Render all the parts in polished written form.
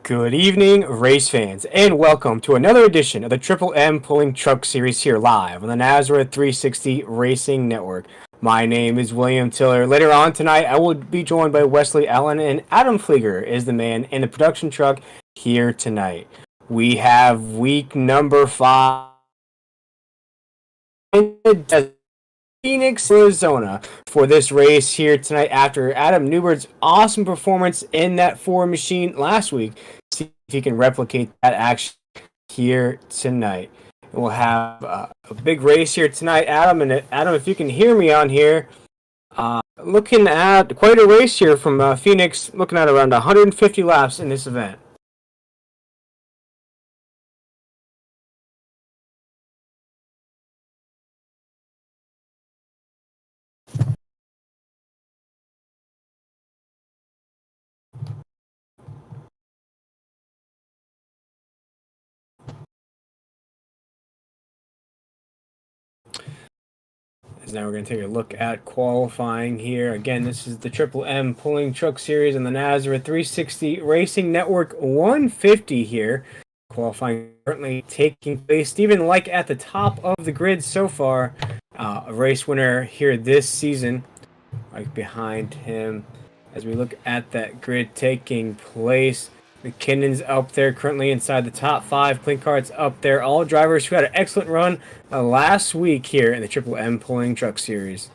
Good evening, race fans, and welcome to another edition of the Triple M Pulling Truck Series here live on the NASRA 360 Racing Network. My name is William Tiller. Later on tonight, I will be joined by Wesley Allen, and Adam Flieger is the man in the production truck here tonight. We have week number 5 in the desert. Phoenix, Arizona for this race here tonight after Adam Newbert's awesome performance in that Ford machine last week. See if he can replicate that action here tonight. And we'll have a big race here tonight, Adam. And Adam, if you can hear me on here, looking at quite a race here from Phoenix, looking at around 150 laps in this event. Now we're going to take a look at qualifying here. Again, this is the Triple M Pulling Truck Series on the NASRA 360 Racing Network 150 here. Qualifying currently taking place. Stephen Like at the top of the grid so far. A race winner here this season. Right behind him as we look at that grid taking place. McKinnon's up there currently inside the top 5. Clinkart's up there. All drivers who had an excellent run last week here in the Triple M Pulling Truck Series.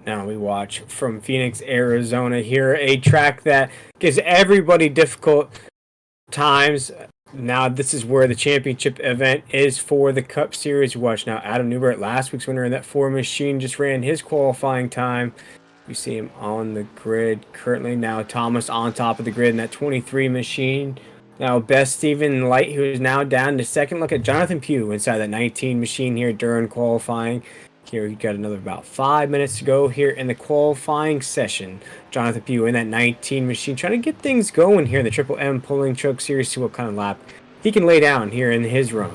Now we watch from Phoenix, Arizona here, a track that gives everybody difficult times. Now this is where the championship event is for the Cup Series. We watch now Adam Newbert, last week's winner in that Ford machine, just ran his qualifying time. You see him on the grid currently. Now Thomas on top of the grid in that 23 machine. Now Best Stephen Light, who is now down to second. Look at Jonathan Pugh inside that 19 machine here during qualifying. Here we got another about 5 minutes to go here in the qualifying session. Jonathan Pugh in that 19 machine, trying to get things going here in the Triple M Pulling Truck Series. See what kind of lap he can lay down here in his run.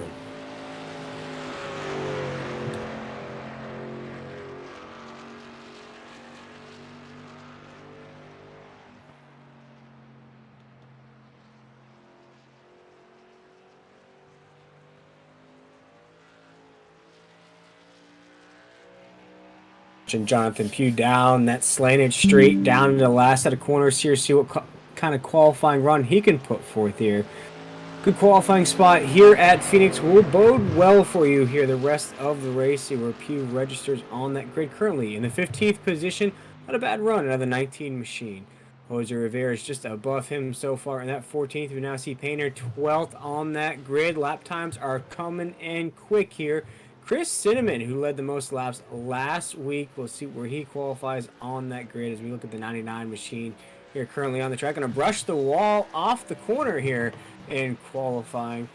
And Jonathan Pugh down that slanted straight down into the last set of corners here. See what kind of qualifying run he can put forth here. Good qualifying spot here at Phoenix will bode well for you here the rest of the race. See where Pugh registers on that grid currently in the 15th position. Not a bad run, another 19 machine. Jose Rivera is just above him so far in that 14th. We now see Painter 12th on that grid. Lap times are coming in quick here. Chris Cinnamon, who led the most laps last week, we'll see where he qualifies on that grid as we look at the 99 machine here currently on the track. Going to brush the wall off the corner here in qualifying.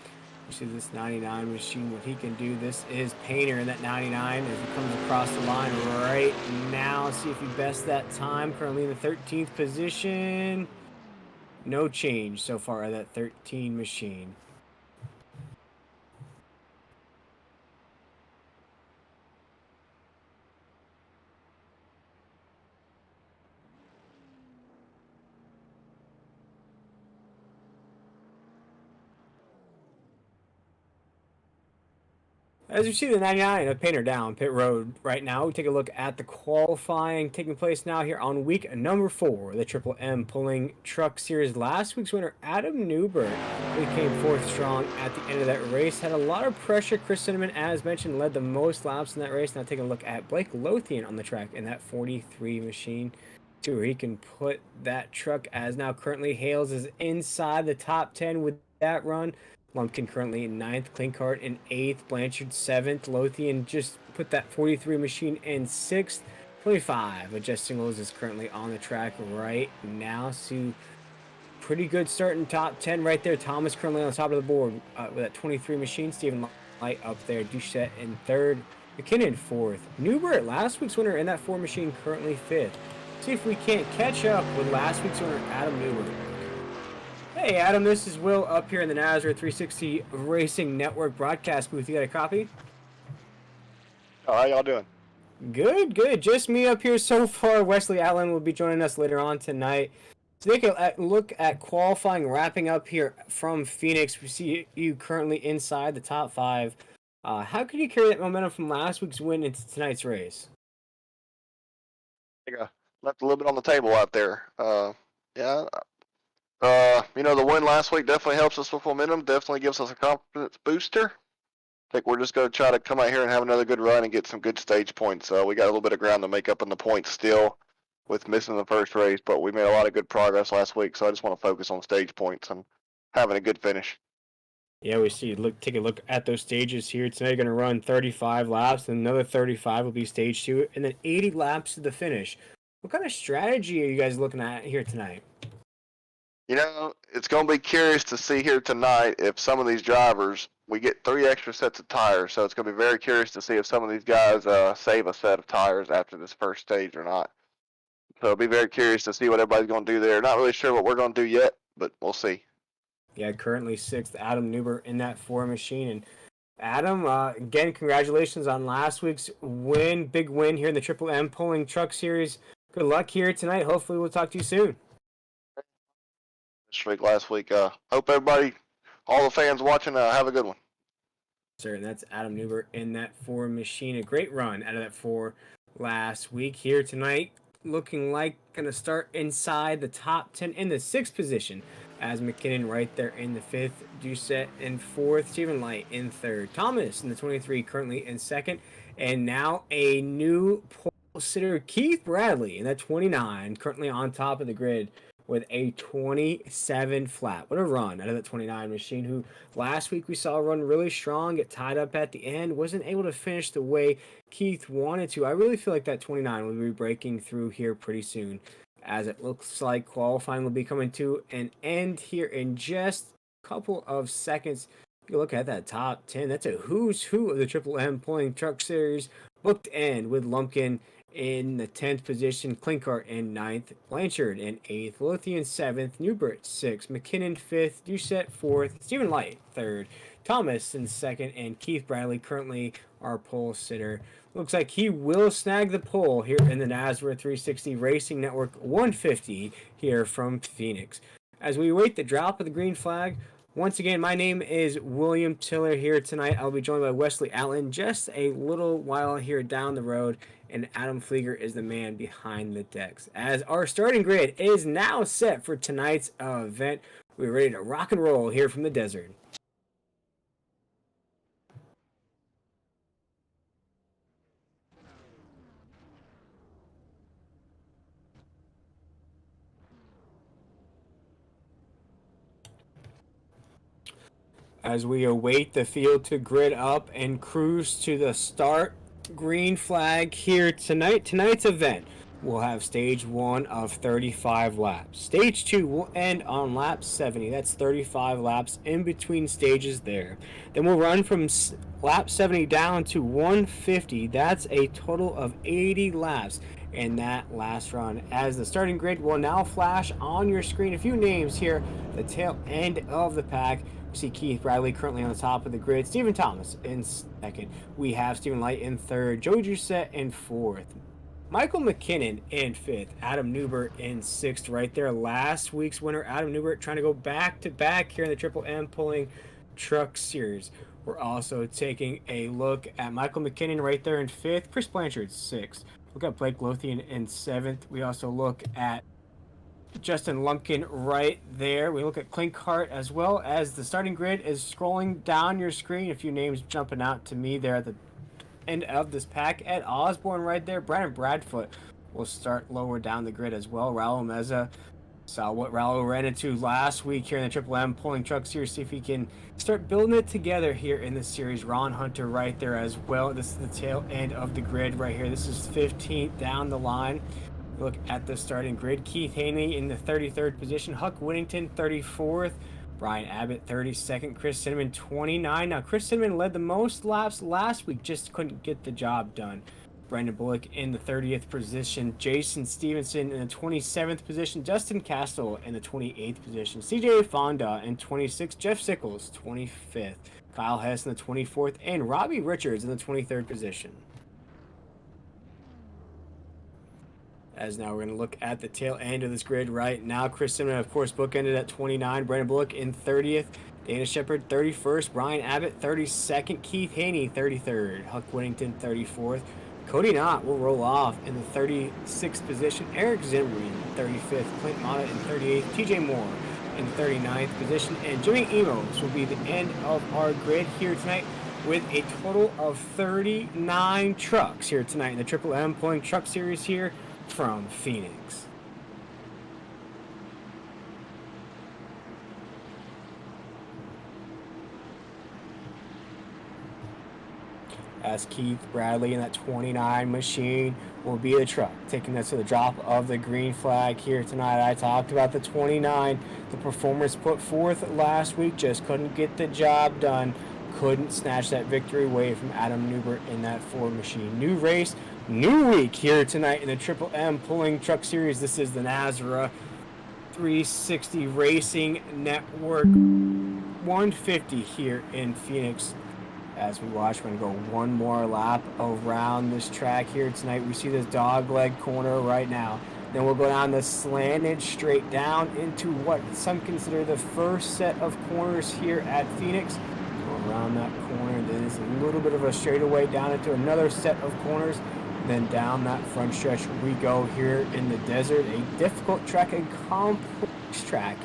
You see this 99 machine, what he can do. This is Painter in that 99 as he comes across the line right now. See if he bests that time. Currently in the 13th position. No change so far at that 13 machine. As you see the 99 of Painter down pit road right now, we take a look at the qualifying taking place now here on week number 4, the Triple M Pulling Truck Series. Last week's winner, Adam Newbert, who came fourth strong at the end of that race. Had a lot of pressure. Chris Cinnamon, as mentioned, led the most laps in that race. Now taking a look at Blake Lothian on the track in that 43 machine. See where he can put that truck, as now currently Hales is inside the top 10 with that run. Lumpkin currently in 9th, Clinkart in 8th, Blanchard 7th, Lothian just put that 43 machine in 6th, 25. Adjusting Singles is currently on the track right now, so pretty good start in top 10 right there. Thomas currently on the top of the board with that 23 machine, Stephen Light up there, Duchette in 3rd. McKinnon 4th. Newbert, last week's winner in that 4 machine, currently 5th. See if we can't catch up with last week's winner, Adam Newbert. Hey Adam, this is Will up here in the NASRA 360 Racing Network broadcast booth. You got a copy? How are y'all doing? Good, good. Just me up here so far. Wesley Allen will be joining us later on tonight. So take a look at qualifying, wrapping up here from Phoenix. We see you currently inside the top 5. How could you carry that momentum from last week's win into tonight's race? I think I left a little bit on the table out there. The win last week definitely helps us with momentum, definitely gives us a confidence booster. I think we're just going to try to come out here and have another good run and get some good stage points. We got a little bit of ground to make up in the points still with missing the first race, but we made a lot of good progress last week, so I just want to focus on stage points and having a good finish. Yeah, we see. Take a look at those stages here. Tonight, you're going to run 35 laps, and another 35 will be stage 2, and then 80 laps to the finish. What kind of strategy are you guys looking at here tonight? It's going to be curious to see here tonight if some of these drivers, we get 3 extra sets of tires, so it's going to be very curious to see if some of these guys save a set of tires after this first stage or not. So I'll be very curious to see what everybody's going to do there. Not really sure what we're going to do yet, but we'll see. Yeah, currently 6th, Adam Newbert in that 4 machine. And Adam, again, congratulations on last week's win. Big win here in the Triple M Pulling Truck Series. Good luck here tonight. Hopefully we'll talk to you soon. Last week. Hope everybody, all the fans watching, have a good one. Sir, and that's Adam Newbert in that 4 machine. A great run out of that 4 last week. Here tonight, looking like going to start inside the top 10 in the 6th position, as McKinnon right there in the 5th, Doucette in 4th, Stephen Light in 3rd, Thomas in the 23 currently in 2nd, and now a new pole sitter, Keith Bradley in that 29, currently on top of the grid with a 27 flat. What a run out of that 29 machine, who last week we saw run really strong, get tied up at the end, wasn't able to finish the way Keith wanted to. I really feel like that 29 will be breaking through here pretty soon, as it looks like qualifying will be coming to an end here in just a couple of seconds. You look at that top 10, that's a who's who of the Triple M Pulling Truck Series, booked end with Lumpkin in the 10th position, Klinkart in 9th, Blanchard in 8th, Lothian 7th, Newbert 6th, McKinnon 5th, Doucette 4th, Stephen Light 3rd, Thomas in 2nd, and Keith Bradley currently our pole sitter. Looks like he will snag the pole here in the NASRA 360 Racing Network 150 here from Phoenix. As we await the drop of the green flag, once again, my name is William Tiller here tonight. I'll be joined by Wesley Allen just a little while here down the road, and Adam Flieger is the man behind the decks. As our starting grid is now set for tonight's event, we're ready to rock and roll here from the desert. As we await the field to grid up and cruise to the start green flag here tonight. Tonight's event will have stage 1 of 35 laps. Stage 2 will end on lap 70. That's 35 laps in between stages there. Then we'll run from lap 70 down to 150. That's a total of 80 laps in that last run. As the starting grid will now flash on your screen, a few names here, the tail end of the pack. We see Keith Bradley currently on the top of the grid, Stephen Thomas in 2nd. We have Stephen Light in 3rd, Joey Doucette in 4th, Michael McKinnon in 5th, Adam Newbert in 6th right there. Last week's winner, Adam Newbert, trying to go back-to-back here in the Triple M Pulling Truck Series. We're also taking a look at Michael McKinnon right there in 5th, Chris Blanchard 6th. Look at Blake Lothian in 7th. We also look at Justin Lumpkin right there. We look at Klinkart as well. As the starting grid is scrolling down your screen, a few names jumping out to me there at the end of this pack. Ed Osborne right there. Brandon Bradfoot will start lower down the grid as well. Raul Meza, saw what Raul ran into last week here in the Triple M Pulling Truck Series. See if he can start building it together here in this series. Ron Hunter right there as well. This is the tail end of the grid right here. This is 15th down the line. Look at the starting grid. Keith Haney in the 33rd position. Huck Whittington 34th. Brian Abbott 32nd, Chris Cinnamon 29. Now Chris Cinnamon led the most laps last week, just couldn't get the job done. Brandon Bullock in the 30th position, Jason Stevenson in the 27th position, Justin Castle in the 28th position, CJ Fonda in 26th, Jeff Sickles 25th, Kyle Hess in the 24th, and Robbie Richards in the 23rd position. As now we're going to look at the tail end of this grid right now. Chris Cinnamon, of course, bookended at 29. Brandon Bullock in 30th. Dana Shepard 31st. Brian Abbott 32nd. Keith Haney 33rd. Huck Whittington 34th. Cody Knott will roll off in the 36th position. Eric Zimri in 35th. Clint Mata in 38th. TJ Moore in 39th position. And Jimmy Emos will be the end of our grid here tonight with a total of 39 trucks here tonight in the Triple M Pulling Truck Series here from Phoenix. As Keith Bradley in that 29 machine will be the truck taking us to the drop of the green flag here tonight. I talked about the 29, the performance put forth last week, just couldn't get the job done, couldn't snatch that victory away from Adam Newbert in that Ford machine. New race, new week here tonight in the Triple M Pulling Truck Series. This is the NASRA 360 Racing Network 150 here in Phoenix. As we watch, we're going to go one more lap around this track here tonight. We see this dogleg corner right now. Then we'll go down the slanted straight down into what some consider the first set of corners here at Phoenix. Go around that corner, then it's a little bit of a straightaway down into another set of corners. Then down that front stretch we go here in the desert. A difficult track, a complex track,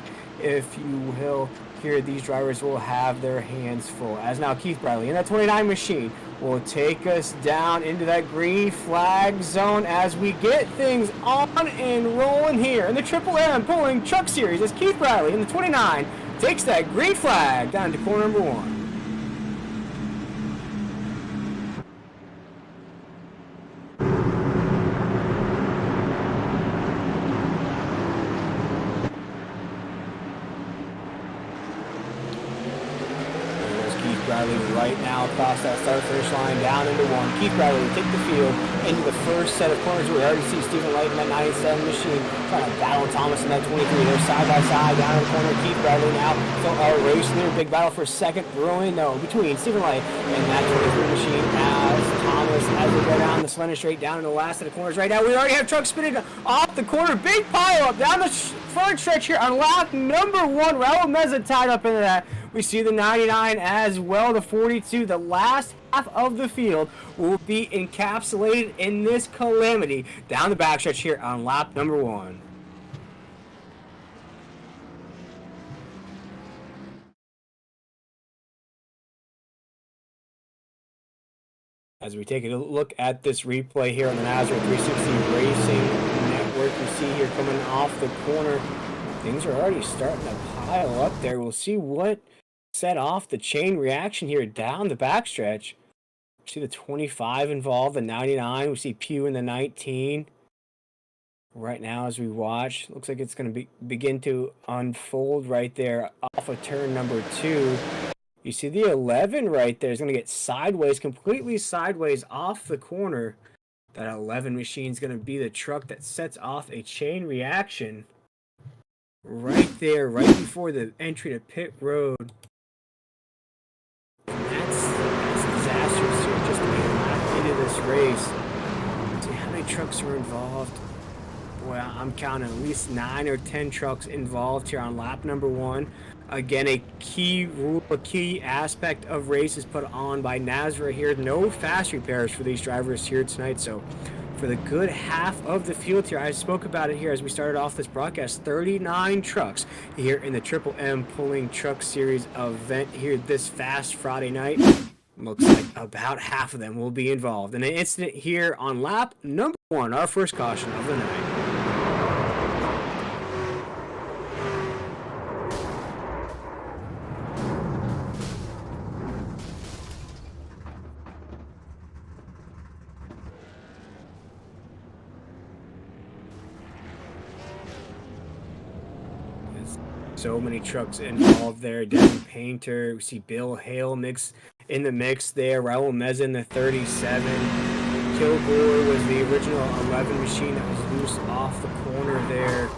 if you will. Here, these drivers will have their hands full. As now Keith Bradley in that 29 machine will take us down into that green flag zone as we get things on and rolling here in the Triple M Pulling Truck Series. As Keith Bradley in the 29 takes that green flag down to corner number 1. Bradley right now across that start-finish line down into 1. Keith Bradley will take the field into the first set of corners. We already see Stephen Light in that 97 machine trying to battle Thomas in that 23. They're side by side down in the corner. Keith Bradley now still racing there. Big battle for second brewing though between Stephen Light and that 23 machine as Thomas as we go down the slender straight down in the last set of corners. Right now we already have trucks spinning off the corner. Big pile up down the front stretch here on lap number 1. Raul Meza tied up into that. We see the 99 as well, the 42. The last half of the field will be encapsulated in this calamity down the backstretch here on lap number 1. As we take a look at this replay here on the NASRA 360 Racing Network, we see here coming off the corner, things are already starting to pile up there. We'll see what set off the chain reaction here down the backstretch. We see the 25 involved, the 99. We see Pugh in the 19. Right now as we watch, looks like it's going to begin to unfold right there off of turn number 2. You see the 11 right there is going to get sideways, completely sideways off the corner. That 11 machine is going to be the truck that sets off a chain reaction right there, right before the entry to pit road. That's disastrous here, just to be into this race. See how many trucks are involved. Boy, I'm counting at least 9 or 10 trucks involved here on lap number 1. Again, a key rule, a key aspect of race is put on by NASRA here. No fast repairs for these drivers here tonight. So for the good half of the field here, I spoke about it here as we started off this broadcast, 39 trucks here in the Triple M Pulling Truck Series event here this fast Friday night. Looks like about half of them will be involved in an incident here on lap number 1, our first caution of the night. So many trucks involved there. Devin Painter, we see Bill Hale in the mix there. Raul Meza in the 37. Kilgore was the original 11 machine that was loose off the corner there.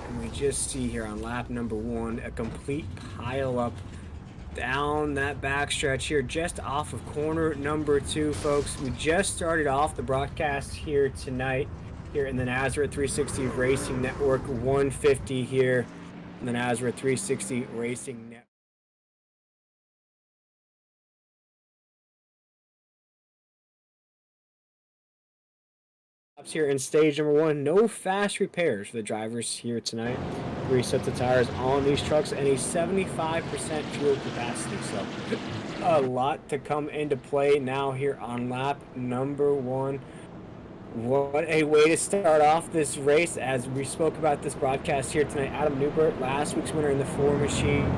And we just see here on lap number 1 a complete pile up down that backstretch here, just off of corner number 2, folks. We just started off the broadcast here tonight, here in the NASRA 360 Racing Network 150 here in the NASRA 360 Racing Network. Here in stage number 1, no fast repairs for the drivers here tonight. 3 sets of tires on these trucks and a 75% fuel capacity. So a lot to come into play now here on lap number 1. What a way to start off this race. As we spoke about this broadcast here tonight, Adam Newbert, last week's winner in the 4 machine.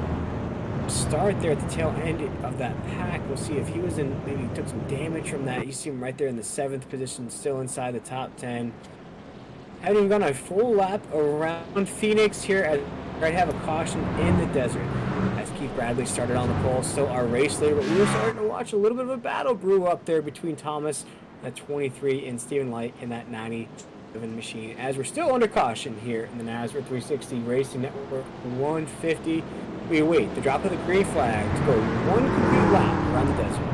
Start there at the tail end of that pack. We'll see if he was in, maybe took some damage from that. You see him right there in the 7th position, still inside the top 10. Having gone a full lap around Phoenix here, as I have a caution in the desert. As Keith Bradley started on the pole, still our race leader, but we were starting to watch a little bit of a battle brew up there between Thomas at 23 and Stephen Light in that 97 machine. As we're still under caution here in the NASRA 360 Racing Network 150. We await the drop of the green flag to go 1 complete lap around the desert.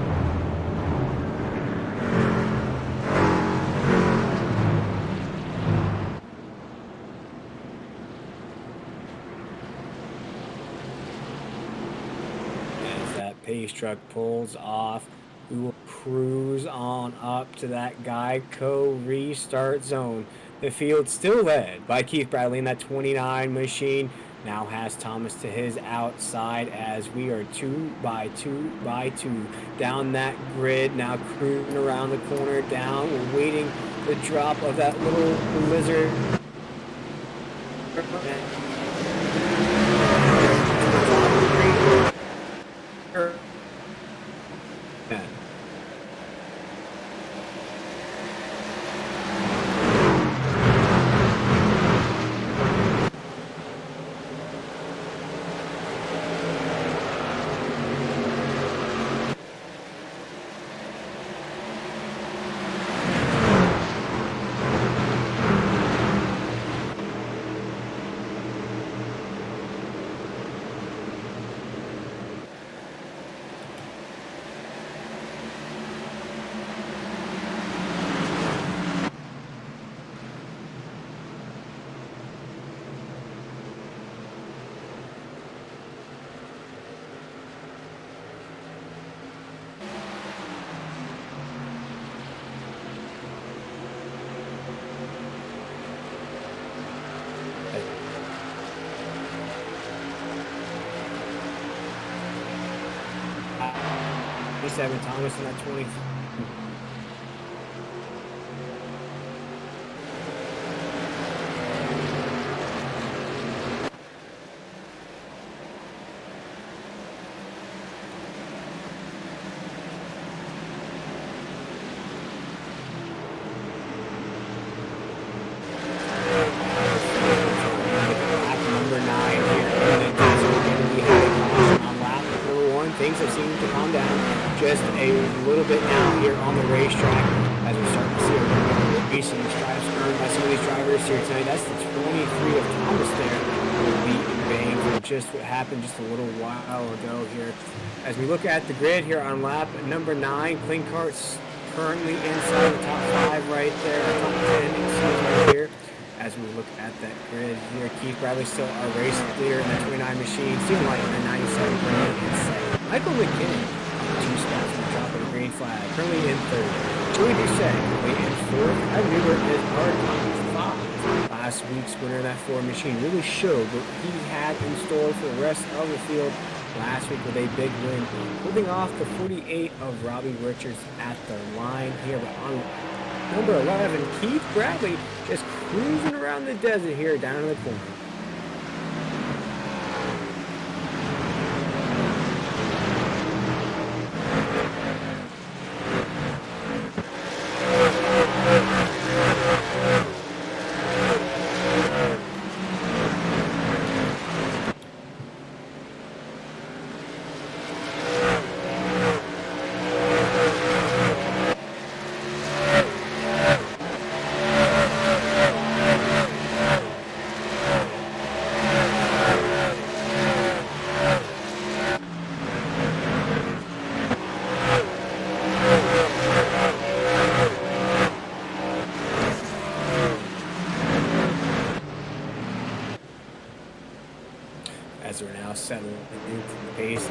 As that pace truck pulls off, we will cruise on up to that Geico restart zone. The field still led by Keith Bradley in that 29 machine. Now has Thomas to his outside as we are 2 by 2 by 2 down that grid. Now cruising around the corner down. We're waiting the drop of that little lizard. Thomas in that 20. Things have seemed to calm down just a little bit now here on the racetrack as we're starting to see a little bit of racing stripes earned by some of these drivers here tonight. That's the 23 of Thomas there. Will be in vain for just what happened just a little while ago here. As we look at the grid here on lap number 9, Clean Cart's currently inside the top 5 right there, top 10 right here. As we look at that grid here, Keith Bradley still our race leader in that 29 machine. Stephen Light in the 97 currently in second. Michael McKinnon, 2 spots from the drop of the green flag, currently in 3rd. Joey Doucette currently in 4th. Adam Newbert is our top 5. Last week's winner of that 4 machine really showed what he had in store for the rest of the field last week with a big win, holding off the 48 of Robbie Richards at the line here. But on number 11, Keith Bradley just cruising around the desert here down in the corner. as we're now settling into the pace.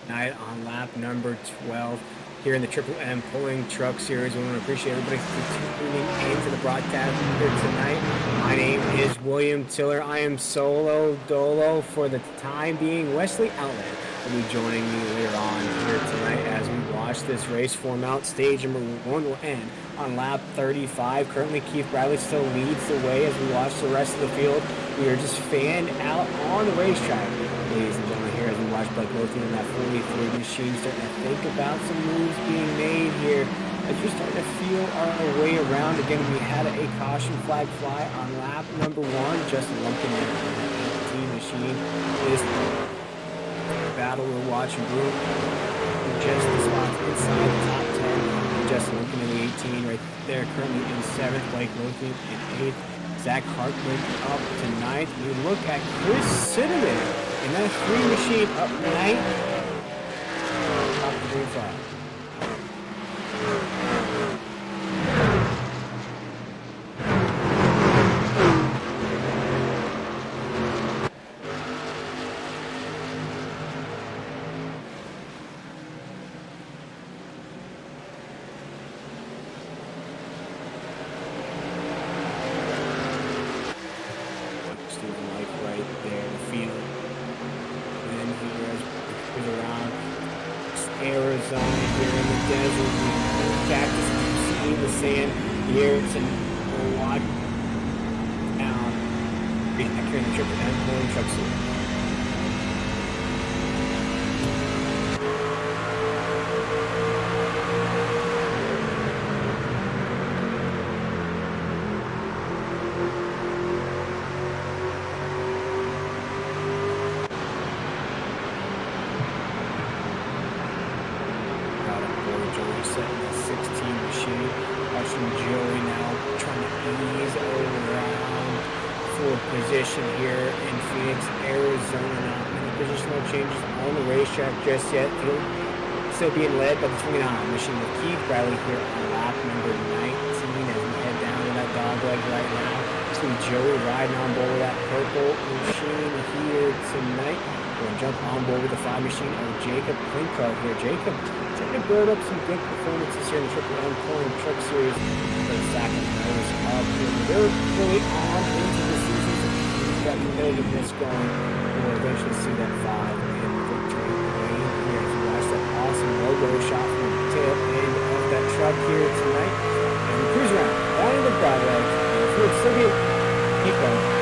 Night on lap number 12 here in the Triple M Pulling Truck Series. We want to appreciate everybody for tuning into the broadcast here tonight. My name is William Tiller. I am solo dolo for the time being. Wesley Outlet will be joining me later on here tonight as we watch this race form out. Stage number 1 will end on lap 35. Currently, Keith Bradley still leads the way as we watch the rest of the field. We are just fanned out on the racetrack, ladies and gentlemen, here as we watch Blake Lothian in that 43 machine starting to think about some moves being made here as we're starting to feel our way around. Again, we had a caution flag fly on lap number 1. Justin Lumpkin in that 18 machine is battle we're watching brew just the spots inside the top 10. Justin Lumpkin in the 18 right there, currently in 7th. Blake Lothian in 8th. Zach Hartman up to 9th. We look at Chris Cinnamon in that 3 machine up 9th. Top the green flag. Just yet, still being led by the 29 machine with Keith Bradley here on lap number 19 as we head down to that dog leg right now. See Joey riding on board with that purple machine here tonight. We're going to jump on board with the 5 machine of Jacob Klinko here. Jacob trying to build up some good performances here in the Triple M Pulling Truck Series for the second nose up here. They're really on into the season. We've got competitiveness going. We'll eventually see that 5 in victory. Awesome logo shot from the tail end of that truck here tonight. And we cruise around down to the Broadway. And it's still good. Keep going.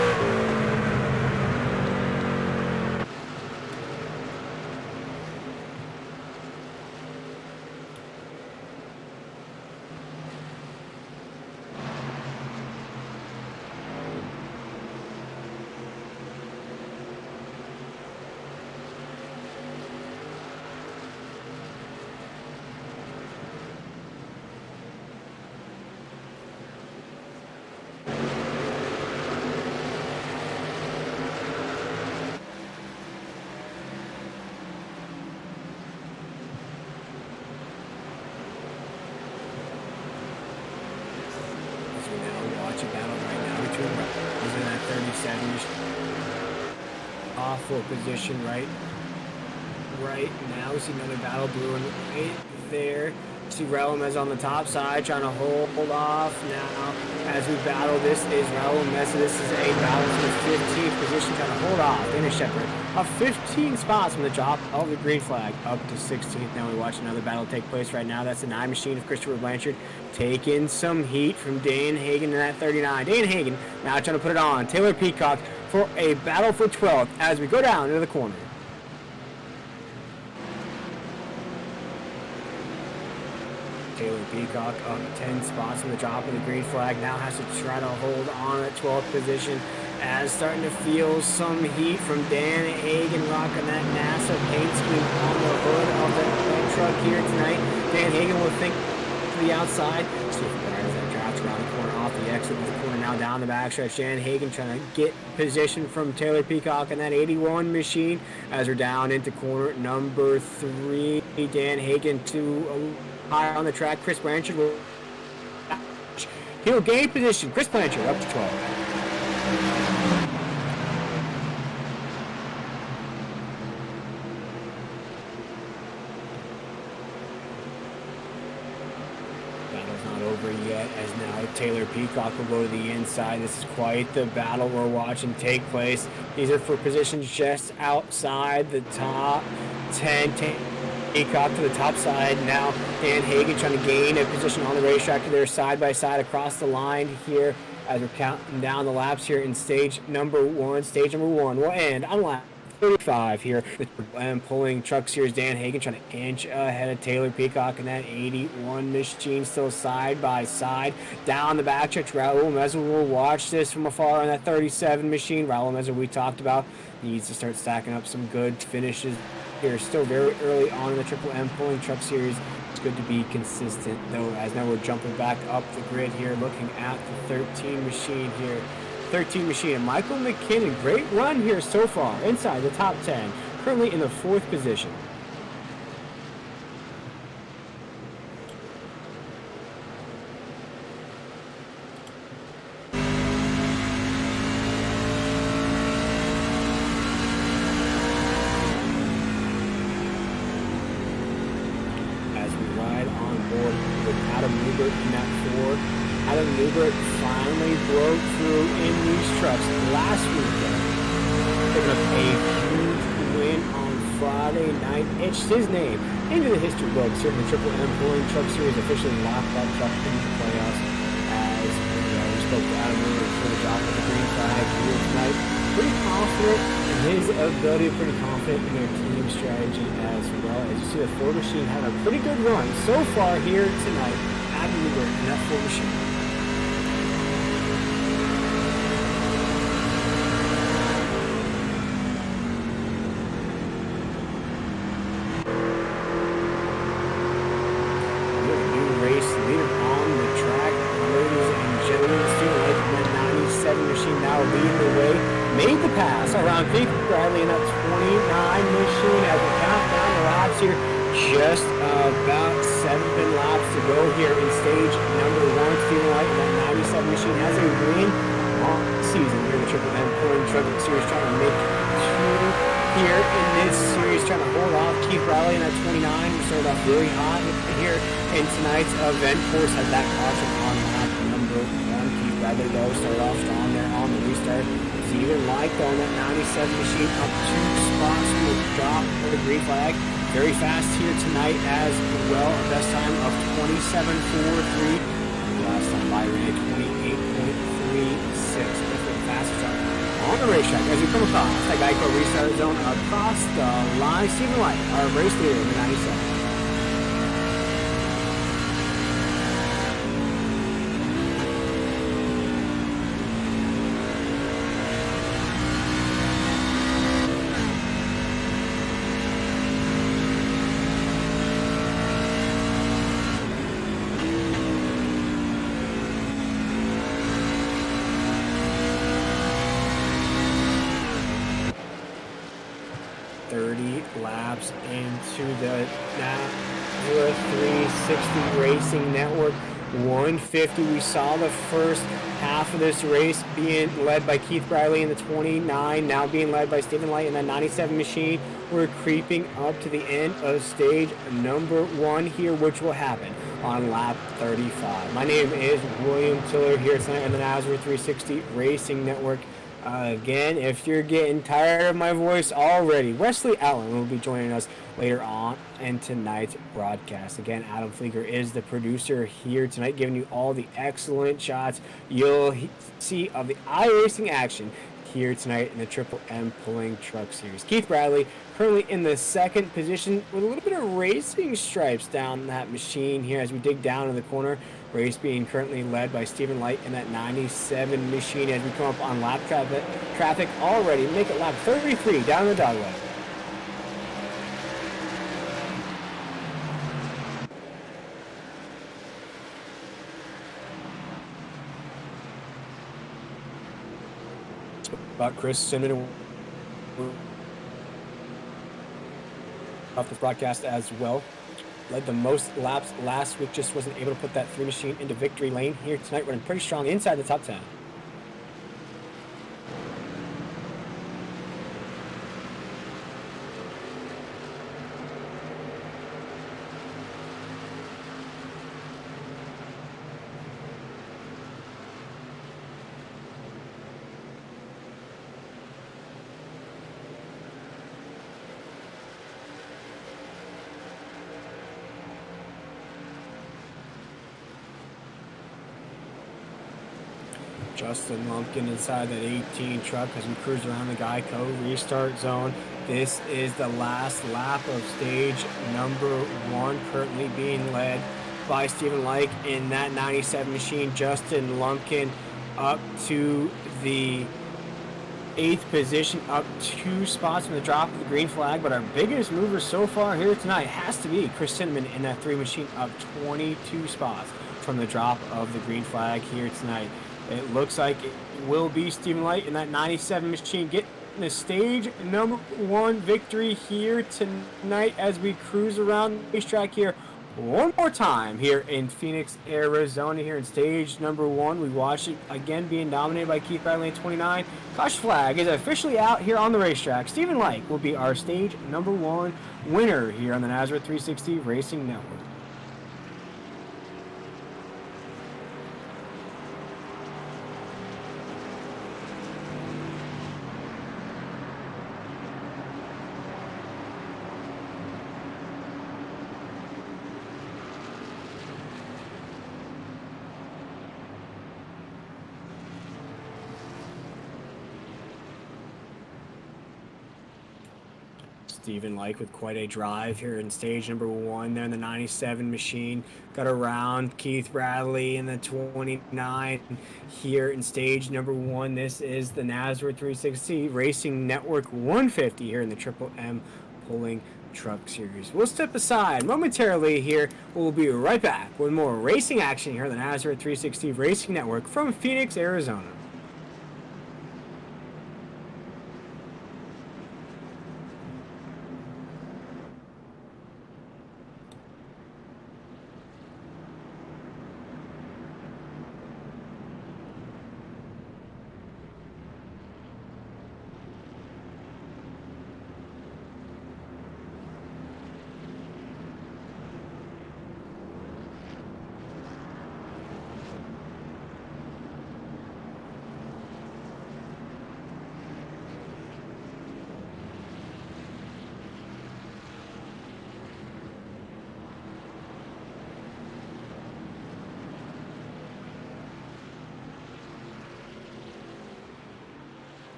Off for position right now. We see another battle brewing right there. See Relomez on the top side trying to hold off now as we battle. This is Relomez. This is a battle for the 15th position, trying to hold off Dana Shepard of 15 spots from the drop of the green flag up to 16th. Now we watch another battle take place right now. That's the 9 machine of Christopher Blanchard taking some heat from Dan Hagan in that 39. Dan Hagan now trying to put it on Taylor Peacock for a battle for 12th as we go down into the corner. Taylor Peacock up 10 spots from the drop of the green flag. Now has to try to hold on at 12th position as starting to feel some heat from Dan Hagan rocking that NASRA paint scheme on the hood of the truck here tonight. Dan Hagan will think to the outside. See if that drops around the corner off the exit of the corner now down the backstretch. Dan Hagan trying to get position from Taylor Peacock in that 81 machine as we're down into corner number 3. Dan Hagan to higher on the track. Chris Blanchard will he'll gain position. Chris Blanchard up to 12. over yet, as now Taylor Peacock will go to the inside. This is quite the battle we're watching take place. These are for positions just outside the top 10. Peacock to the top side. Now Dan Hagan trying to gain a position on the racetrack. They're side by side across the line here as we're counting down the laps here in stage number one. Stage number one will end on lap 35 here. And pulling truck series Dan Hagan trying to inch ahead of Taylor Peacock in that 81 machine, still side by side. Down the backstretch, Raul Meza will watch this from afar on that 37 machine. Raul Meza, we talked about, needs to start stacking up some good finishes here. Still very early on in the Triple M pulling truck series. It's good to be consistent though, as now we're jumping back up the grid here, looking at the 13 machine here. 13 machine and Michael McKinnon, great run here so far inside the top 10, currently in the 4th position. As we ride on board with Adam Newbert in that 4. Adam Newbert finally broke through in these trucks last weekend. Picking up a huge win on Friday night. Etched his name into the history books here in the Triple M Pulling Truck Series. Officially locked that truck into the playoffs. As we spoke to Adam Newbert for the drop of the green flag here tonight. Pretty confident in his ability, pretty confident in their team strategy as well. As you see, the Ford machine had a pretty good run so far here tonight. Adam Newbert in that Ford machine. Made the pass around Keith Bradley in that 29 machine as we count down the laps here. Just about 7 laps to go here in stage number 1. Stephen White in that 97 machine has a win on the season here in the Triple M Pulling Truck Series, trying to make 2 here in this series, trying to hold off Keith Bradley in that 29. We started off really hot here in tonight's event. Of course, had that caution on lap number 1. Keith Bradley though started off strong there on the restart. Even like on that 97 machine, up 2 spots from the drop for the green flag. Very fast here tonight as well. Best time of 27.43. Last time by ran 28.36. Definitely the fastest time on the racetrack as we come across that Geico restart zone across the line. Stephen White, our race leader in the 97. Laps into the NASRA 360 Racing Network 150. We saw the first half of this race being led by Keith Bradley in the 29, now being led by Stephen Light in the 97 machine. We're creeping up to the end of stage number 1 here, which will happen on lap 35. My name is William Tiller here tonight on the NASRA 360 Racing Network. Again, if you're getting tired of my voice already, Wesley Allen will be joining us later on in tonight's broadcast. Again, Adam Flieger is the producer here tonight, giving you all the excellent shots you'll see of the iRacing action here tonight in the Triple M Pulling Truck Series. Keith Bradley currently in the 2nd position with a little bit of racing stripes down that machine here as we dig down in the corner. Race being currently led by Stephen Light in that 97 machine as we come up on lap traffic already. Make it lap 33 down the dogleg. About Chris Simmons off this broadcast as well. Led the most laps last week, just wasn't able to put that 3 machine into victory lane. Here tonight running pretty strong inside the top 10. Justin Lumpkin inside that 18 truck as we cruise around the Geico restart zone. This is the last lap of stage number 1, currently being led by Stephen Like in that 97 machine. Justin Lumpkin up to the 8th position, up 2 spots from the drop of the green flag. But our biggest mover so far here tonight has to be Chris Cinnamon in that 3 machine, up 22 spots from the drop of the green flag here tonight. It looks like it will be Stephen Light in that 97 machine getting the stage number 1 victory here tonight as we cruise around the racetrack here one more time here in Phoenix, Arizona. Here in stage number 1, we watch it again being dominated by Keith Bradley in 29. Caution flag is officially out here on the racetrack. Stephen Light will be our stage number 1 winner here on the NASRA 360 Racing Network. Stephen Like with quite a drive here in stage number 1 there in the 97 machine. Got around Keith Bradley in the 29 here in stage number 1. This is the NASRA 360 Racing Network 150 here in the Triple M Pulling Truck Series. We'll step aside momentarily here. We'll be right back with more racing action here on the NASRA 360 Racing Network from Phoenix, Arizona.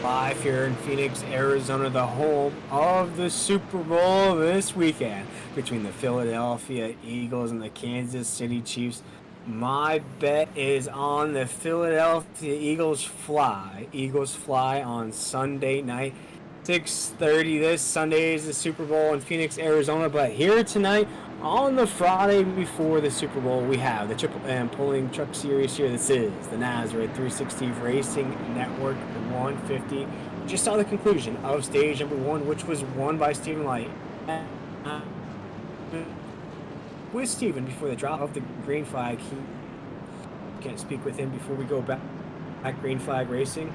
Live here in Phoenix, Arizona, the home of the Super Bowl this weekend between the Philadelphia Eagles and the Kansas City Chiefs. My bet is on the Philadelphia Eagles fly. Eagles fly on Sunday night, 6:30. This Sunday is the Super Bowl in Phoenix, Arizona. But here tonight, on the Friday before the Super Bowl, we have the Triple M Pulling Truck Series here. This is the NASRA 360 Racing Network 150. We just saw the conclusion of stage number 1, which was won by Stephen Light. With Stephen before the drop of the green flag, he can't speak with him before we go back green flag racing.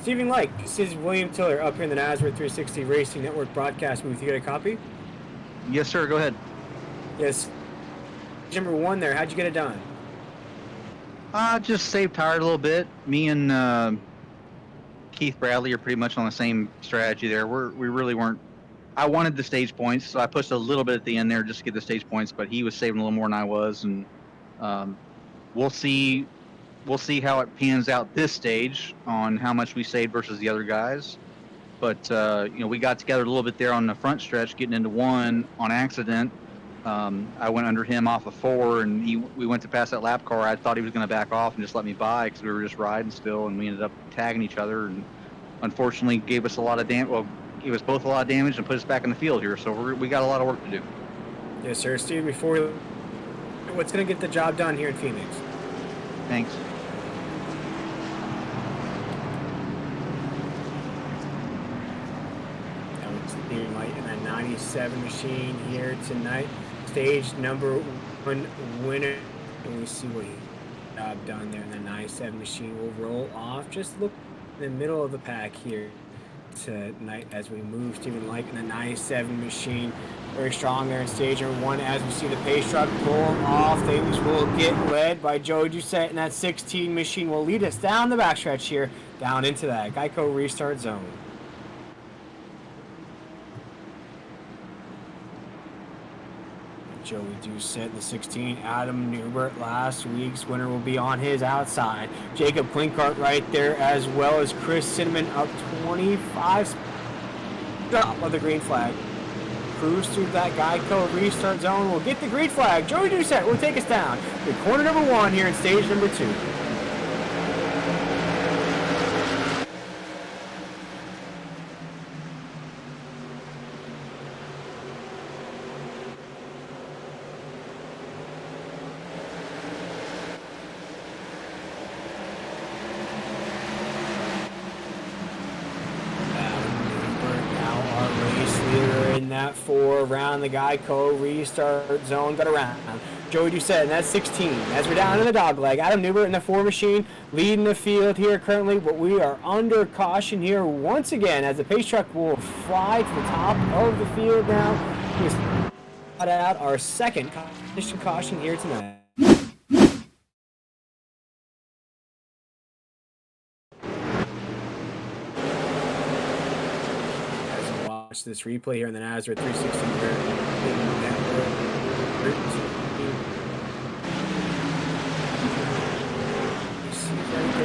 Stephen Light, this is William Tiller up here in the NASRA 360 Racing Network broadcast booth. You got a copy? Yes, sir. Go ahead. Yes. Number 1 there. How'd you get it done? Just saved tired a little bit. Me and Keith Bradley are pretty much on the same strategy there. We really weren't. I wanted the stage points, so I pushed a little bit at the end there just to get the stage points. But he was saving a little more than I was, and we'll see. We'll see how it pans out this stage on how much we saved versus the other guys. But we got together a little bit there on the front stretch, getting into 1 on accident. I went under him off of 4, and we went to pass that lap car. I thought he was going to back off and just let me by because we were just riding still, and we ended up tagging each other. And unfortunately, gave us a lot of damage. Well, gave us both a lot of damage and put us back in the field here. So we got a lot of work to do. Yes, sir. Steve, what's going to get the job done here in Phoenix? Thanks. Stephen Light in that 97 machine here tonight. Stage number 1 winner. And we see what he got done there in the 97 machine. We'll roll off. Just look in the middle of the pack here tonight as we move. Stephen Light in the 97 machine. Very strong there in stage number 1 as we see the pace truck pull off. Things will get led by Joe Doucette, and that 16 machine will lead us down the backstretch here, down into that Geico restart zone. Joey Doucette in the 16. Adam Newbert, last week's winner, will be on his outside. Jacob Klinkart right there, as well as Chris Cinnamon up 25. Drop of the green flag. Cruise through that Geico restart zone. We'll get the green flag. Joey Doucette will take us down to corner number 1 here in stage number 2. That 4 around the Geico restart zone, got around. Joey Doucette in that 16. As we're down in the dog leg, Adam Newbert in the 4 machine leading the field here currently, but we are under caution here once again as the pace truck will fly to the top of the field now. We got out our second caution here tonight. Watch this replay here in the NASRA 360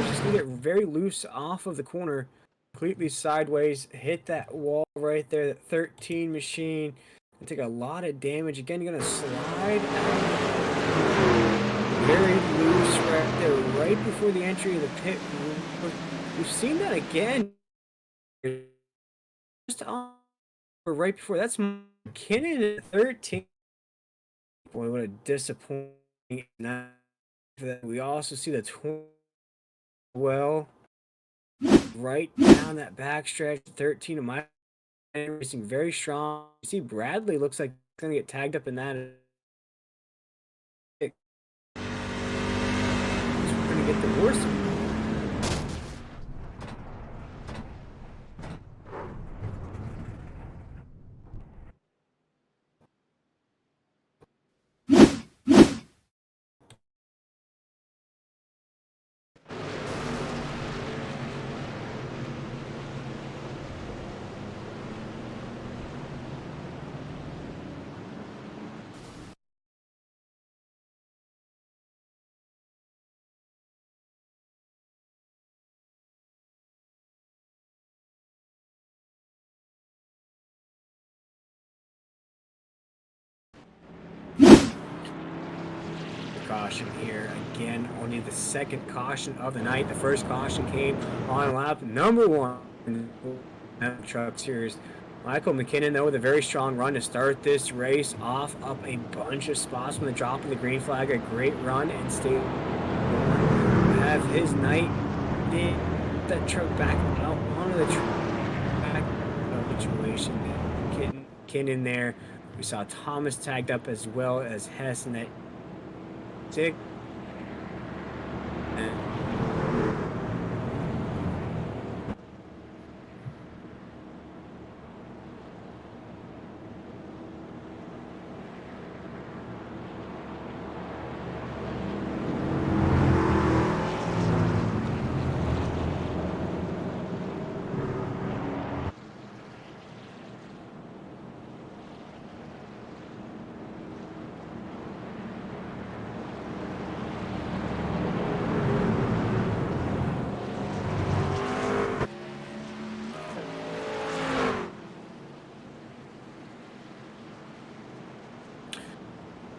just gonna get very loose off of the corner, completely sideways, hit that wall right there, that 13 machine, and take a lot of damage. Again, you're gonna slide out very loose right there, right before the entry of the pit. We've seen that again. Just on right before, that's McKinnon at 13. Boy, what a disappointing night for that. We also see the 12 right down that backstretch. 13 of my racing very strong. You see Bradley looks like he's gonna get tagged up in that. We're gonna get the worst of it. Caution here again, only the second caution of the night. The first caution came on lap number 1 in the Truck Series. Michael McKinnon, though, with a very strong run to start this race off, up a bunch of spots from the drop of the green flag. A great run and stay have his night. That truck back out onto the track situation. McKinnon there. We saw Thomas tagged up as well as Hess in that. Tick.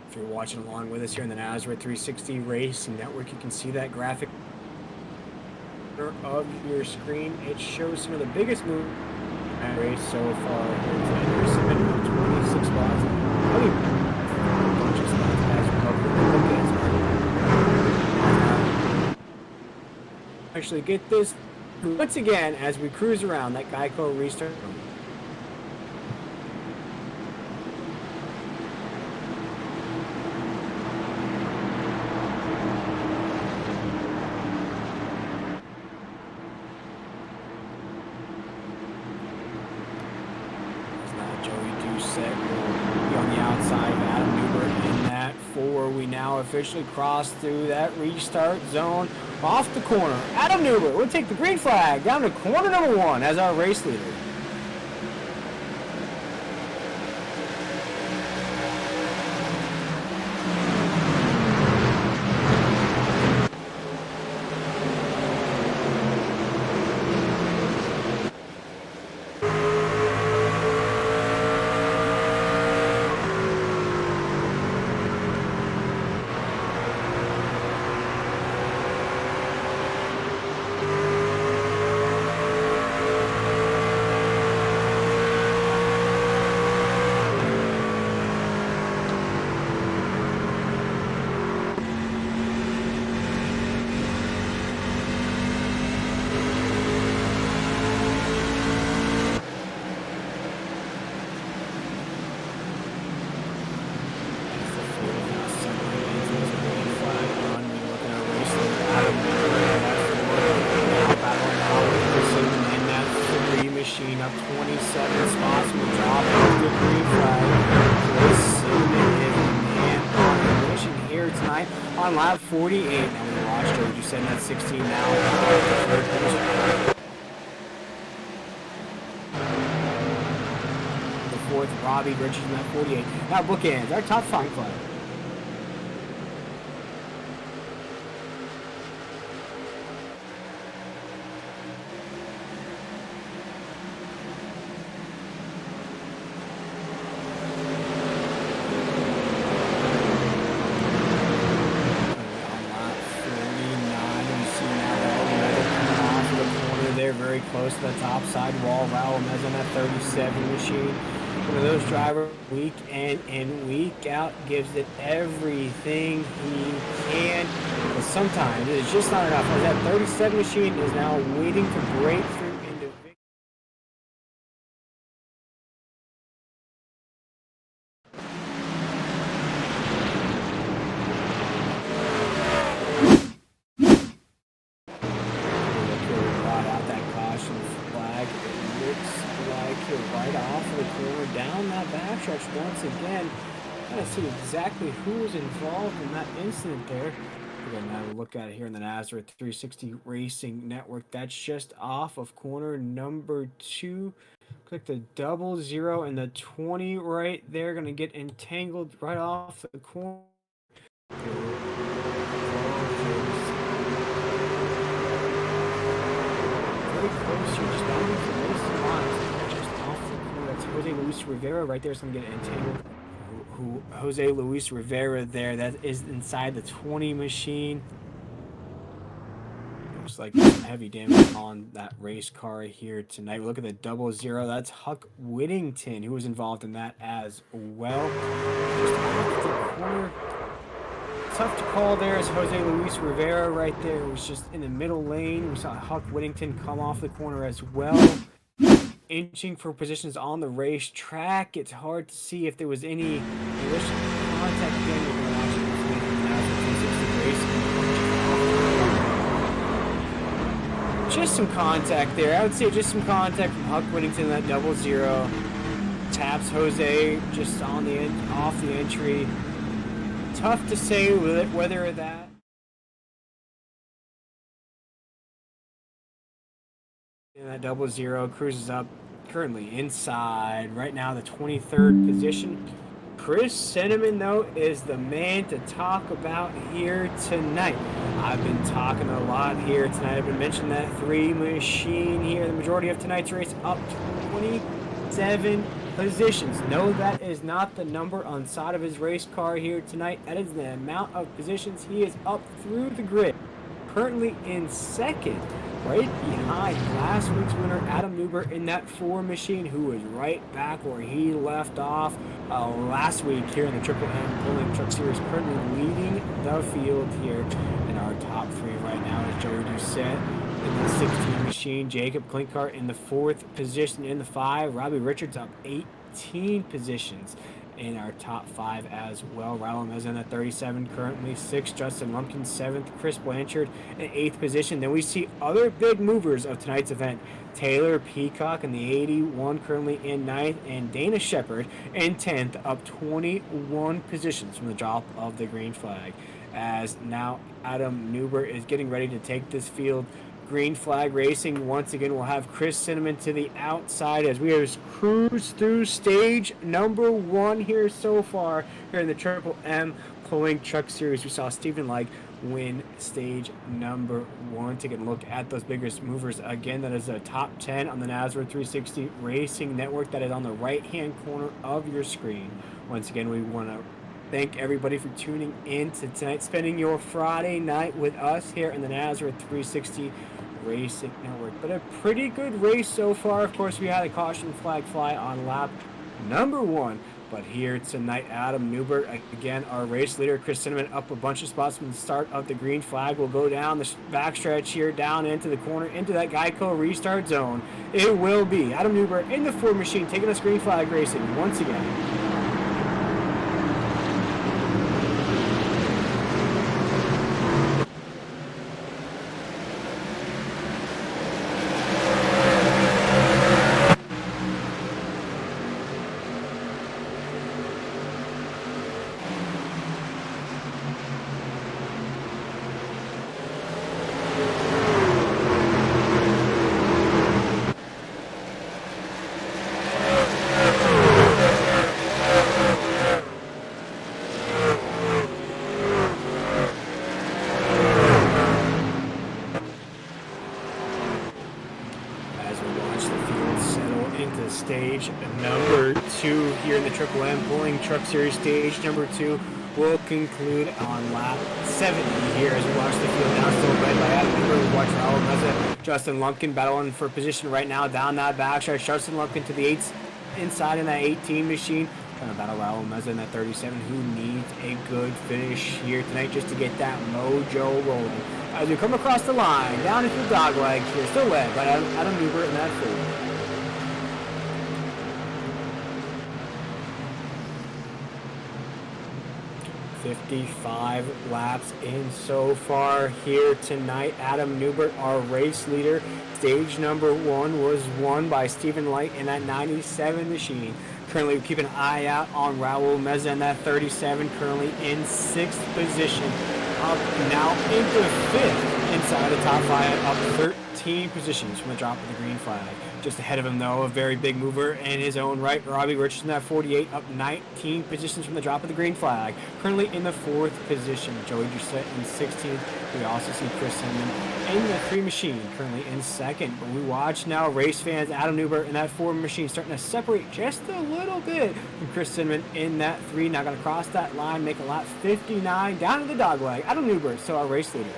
If you're watching along with us here in the NASRA 360 Racing Network, you can see that graphic of your screen. It shows some of the biggest moves in the race so far here tonight. There's submitted 26 spots. A bunch of spots as well. Actually get this once again as we cruise around that Geico restart. Officially crossed through that restart zone off the corner. Adam Newbert will take the green flag down to corner number 1 as our race leader. tonight on lap 48. Now we watched Joey Ducette at 16 now. The fourth, Robbie Richardson at 48. Now bookends, our top 5 club. Very close to the top side wall. Raul Mez on that 37 machine. One of those drivers, week in and week out, gives it everything he can. But sometimes it's just not enough. As that 37 machine is now waiting to break through into victory. Right off of the corner, down that backstretch once again. Kind of see exactly who was involved in that incident there. We're going to have a look at it here in the NASRA 360 Racing Network. That's just off of corner number 2. Click the 00 and the 20 right there. Going to get entangled right off the corner. Very close here, just bounding for most lines. Jose Luis Rivera right there is going to get entangled. Jose Luis Rivera there, that is inside the 20 machine. Looks like some heavy damage on that race car here tonight. Look at the 00. That's Huck Whittington who was involved in that as well. Just off the corner. Tough to call there as Jose Luis Rivera right there was just in the middle lane. We saw Huck Whittington come off the corner as well. Inching for positions on the racetrack. It's hard to see if there was any contact again. We're going to watch it. Just some contact there. I would say just some contact from Huck Whittington, that 00. Taps Jose just on the off the entry. Tough to say whether that. And that 00 cruises up currently inside right now the 23rd position. Chris Cinnamon though is the man to talk about here tonight. I've been talking a lot here tonight. I've been mentioning that 3 machine here. The majority of tonight's race up 27 positions. No, that is not the number on side of his race car here tonight. That is the amount of positions he is up through the grid. Currently in second, right behind last week's winner Adam Newber in that 4 machine, who was right back where he left off last week here in the Triple M Pulling Truck Series. Currently leading the field here in our top 3 right now is Joey Ducette in the 16 machine, Jacob Klinkart in the 4th position in the 5, Robbie Richards up 18 positions in our top 5 as well. Raul Mez in at 37, currently 6th. Justin Lumpkin 7th. Chris Blanchard in 8th position. Then we see other big movers of tonight's event. Taylor Peacock in the 81, currently in 9th, and Dana Shepard in 10th, up 21 positions from the drop of the green flag. As now Adam Newber is getting ready to take this field. Green flag racing once again. We'll have Chris Cinnamon to the outside as we cruise through stage number 1 here so far here in the Triple M Pulling Truck Series. We saw Stephen Like win stage number 1. Take a look at those biggest movers again. That is a top 10 on the NASRA 360 Racing Network. That is on the right hand corner of your screen. Once again, we want to thank everybody for tuning in to tonight, spending your Friday night with us here in the NASRA 360 Racing Network. But a pretty good race so far. Of course, we had a caution flag fly on lap number 1. But here tonight, Adam Newberg, again, our race leader, Chris Cinnamon, up a bunch of spots from the start of the green flag. Will go down the backstretch here, down into the corner, into that Geico restart zone. It will be Adam Newberg in the Ford machine, taking us green flag racing once again. stage number 2 here in the Triple M Pulling Truck Series. Stage number 2 will conclude on lap 70 here as we watch the field now still led by Adam Cooper. We watch Raul Meza, Justin Lumpkin battling for position right now down that backstretch. Justin Lumpkin to the 8th inside in that 18 machine. Trying to battle Raul Meza in that 37 who needs a good finish here tonight just to get that mojo rolling. As we come across the line, down into the dog leg here, still led by Adam Newbert in that 4. 55 laps in so far here tonight. Adam Newbert, our race leader. Stage number 1 was won by Stephen Light in that 97 machine. Currently, we keep an eye out on Raul Meza in that 37, currently in 6th position. Up now into 5th inside the top 5, up 13 positions from the drop of the green flag. Just ahead of him, though, a very big mover in his own right. Robbie Richardson at 48, up 19 positions from the drop of the green flag. Currently in the 4th position. Joey Doucette in 16th. We also see Chris Simon in the 3 machine, currently in 2nd. But we watch now, race fans, Adam Newbert in that 4 machine starting to separate just a little bit from Chris Simon in that 3. Now going to cross that line, make a lap 59 down to the dog leg. Adam Newbert, still our race leader.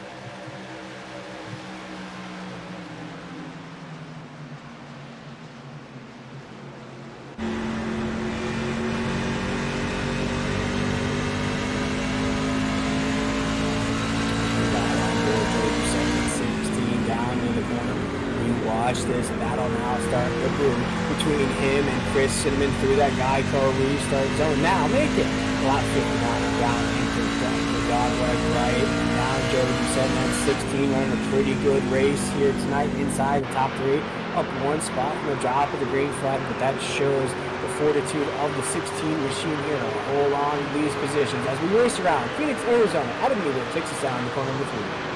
This battle now start to boom between him and Chris Cinnamon through that Geico restart zone. Now make it lap 59 down into the dog leg right. Now Joey Doucette at 16 running a pretty good race here tonight inside the top 3. Up 1 spot from the drop of the green flag, but that shows the fortitude of the 16 machine here to hold on to these positions as we race around Phoenix, Arizona. Adam Newbert takes us down to corner number 3.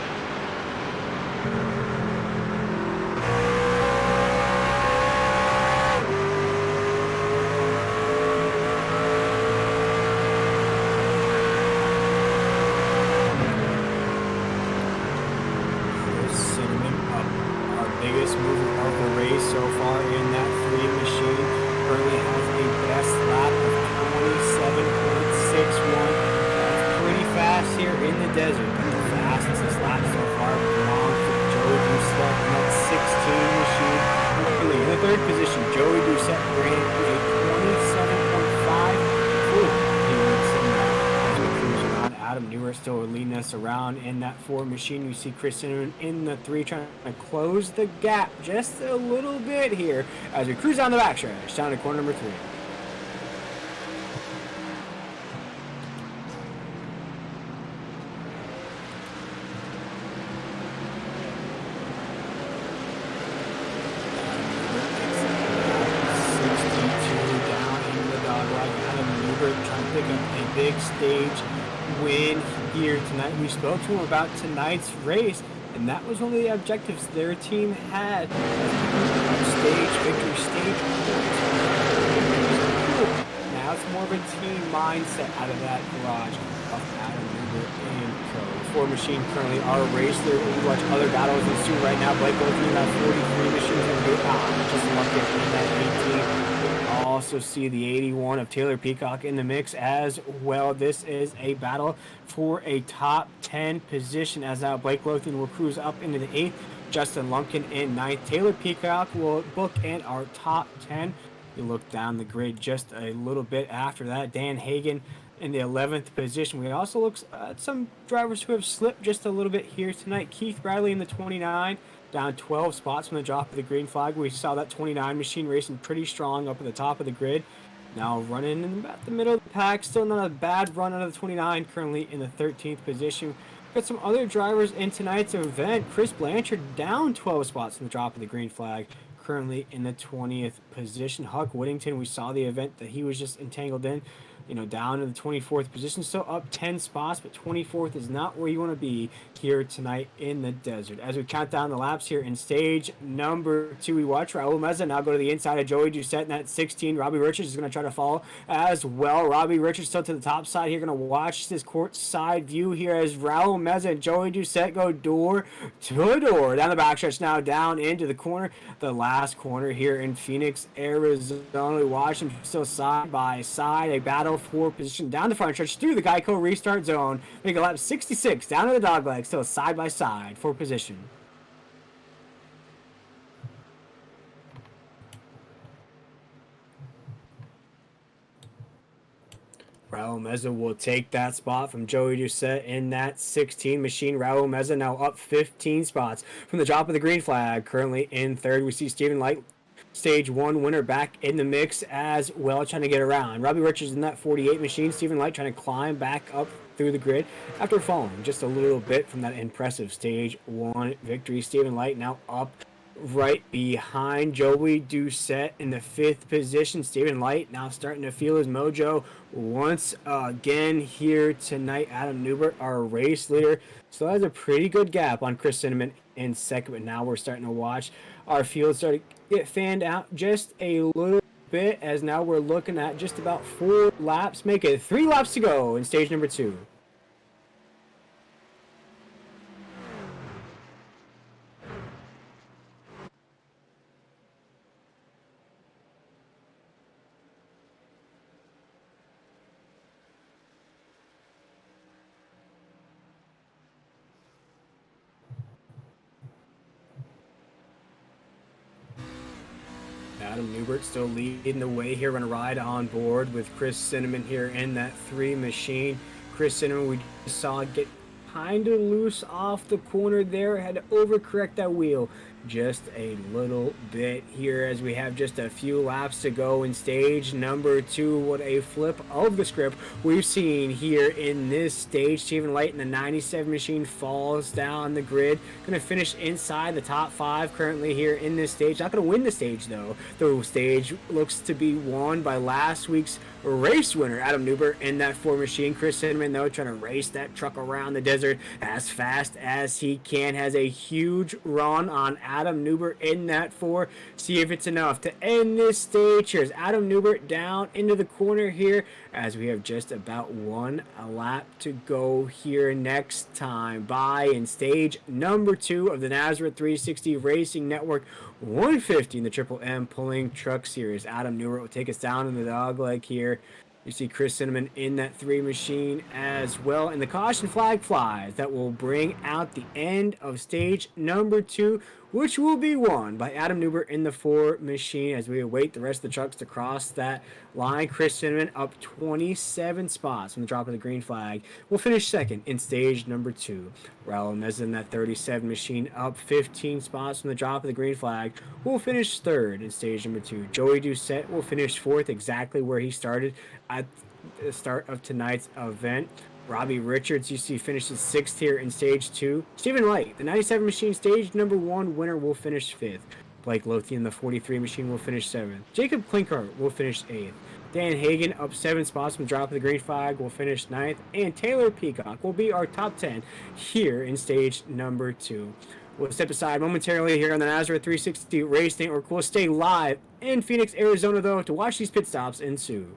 Still leading us around in that 4 machine. We see Chris Cinnamon in the 3 trying to close the gap just a little bit here as we cruise down the backstretch down to corner number 3. Big stage win here tonight. We spoke to him about tonight's race, and that was one of the objectives their team had. Stage victory stage. Now it's more of a team mindset out of that garage of Adam Newbert and Co. 4 machine currently our race there. We watch other battles ensue right now. Blake going through that 43 machines and just lucky in that 18. Also see the 81 of Taylor Peacock in the mix as well. This is a battle for a top 10 position as now Blake Lothian will cruise up into the 8th. Justin Lumpkin in 9th. Taylor Peacock will bookend our top 10. You look down the grid just a little bit after that. Dan Hagan in the 11th position. We also look at some drivers who have slipped just a little bit here tonight. Keith Bradley in the 29. Down 12 spots from the drop of the green flag. We saw that 29 machine racing pretty strong up at the top of the grid. Now running in about the middle of the pack. Still not a bad run out of the 29. Currently in the 13th position. We've got some other drivers in tonight's event. Chris Blanchard down 12 spots from the drop of the green flag. Currently in the 20th position. Huck Whittington, we saw the event that he was just entangled in. down in the 24th position, still up 10 spots, but 24th is not where you want to be here tonight in the desert. As we count down the laps here in stage number 2, we watch Raul Meza now go to the inside of Joey Doucette in that 16. Robbie Richards is going to try to follow as well. Robbie Richards still to the top side here, going to watch this court side view here as Raul Meza and Joey Doucette go door to door down the backstretch now, down into the corner, the last corner here in Phoenix, Arizona. We watch them still side by side, a battle for position down the front stretch through the Geico restart zone. Make a lap 66 down to the dogleg, still side by side for position. Raul Meza will take that spot from Joey Doucette in that 16 machine. Raul Meza now up 15 spots from the drop of the green flag. Currently in third, we see Stephen Light, stage 1 winner, back in the mix as well, trying to get around. Robbie Richards in that 48 machine. Stephen Light trying to climb back up through the grid after falling just a little bit from that impressive stage 1 victory. Stephen Light now up right behind Joey Doucette in the 5th position. Stephen Light now starting to feel his mojo once again here tonight. Adam Newbert, our race leader, still has a pretty good gap on Chris Cinnamon in second, but now we're starting to watch our field start to get fanned out just a little bit, as now we're looking at just about 4 laps. Make it 3 laps to go in stage number 2. Adam Newbert still leading the way here. We're going to ride on board with Chris Cinnamon here in that 3 machine. Chris Cinnamon, we just saw get kind of loose off the corner there. Had to overcorrect that wheel just a little bit here as we have just a few laps to go in stage number 2. What a flip of the script we've seen here in this stage. Stephen Light in the 97 machine falls down the grid. Going to finish inside the top 5 currently here in this stage. Not going to win the stage though. The stage looks to be won by last week's race winner, Adam Newbert, in that 4 machine. Chris Cinnamon though trying to race that truck around the desert as fast as he can. Has a huge run on Adam Newbert in that 4. See if it's enough to end this stage. Here's Adam Newbert down into the corner here as we have just about 1 lap to go here. Next time by in stage number 2 of the NASRA 360 Racing Network 150 in the Triple M Pulling Truck Series. Adam Newbert will take us down in the dogleg here. You see Chris Cinnamon in that 3 machine as well. And the caution flag flies. That will bring out the end of stage number 2, which will be won by Adam Newbert in the 4 machine as we await the rest of the trucks to cross that line. Chris Cinnamon up 27 spots from the drop of the green flag. Will finish second in stage number 2. Raul Meza in that 37 machine up 15 spots from the drop of the green flag. Will finish third in stage number 2. Joey Doucette will finish 4th, exactly where he started at the start of tonight's event. Robbie Richards, you see, finishes 6th here in stage 2. Stephen Light, the 97 machine stage number 1 winner, will finish 5th. Blake Lothian, the 43 machine, will finish 7th. Jacob Klinkert will finish 8th. Dan Hagen up 7 spots from the drop of the green flag, will finish 9th. And Taylor Peacock will be our top 10 here in stage number 2. We'll step aside momentarily here on the NASRA 360 Race Network. We'll stay live in Phoenix, Arizona, though, to watch these pit stops ensue.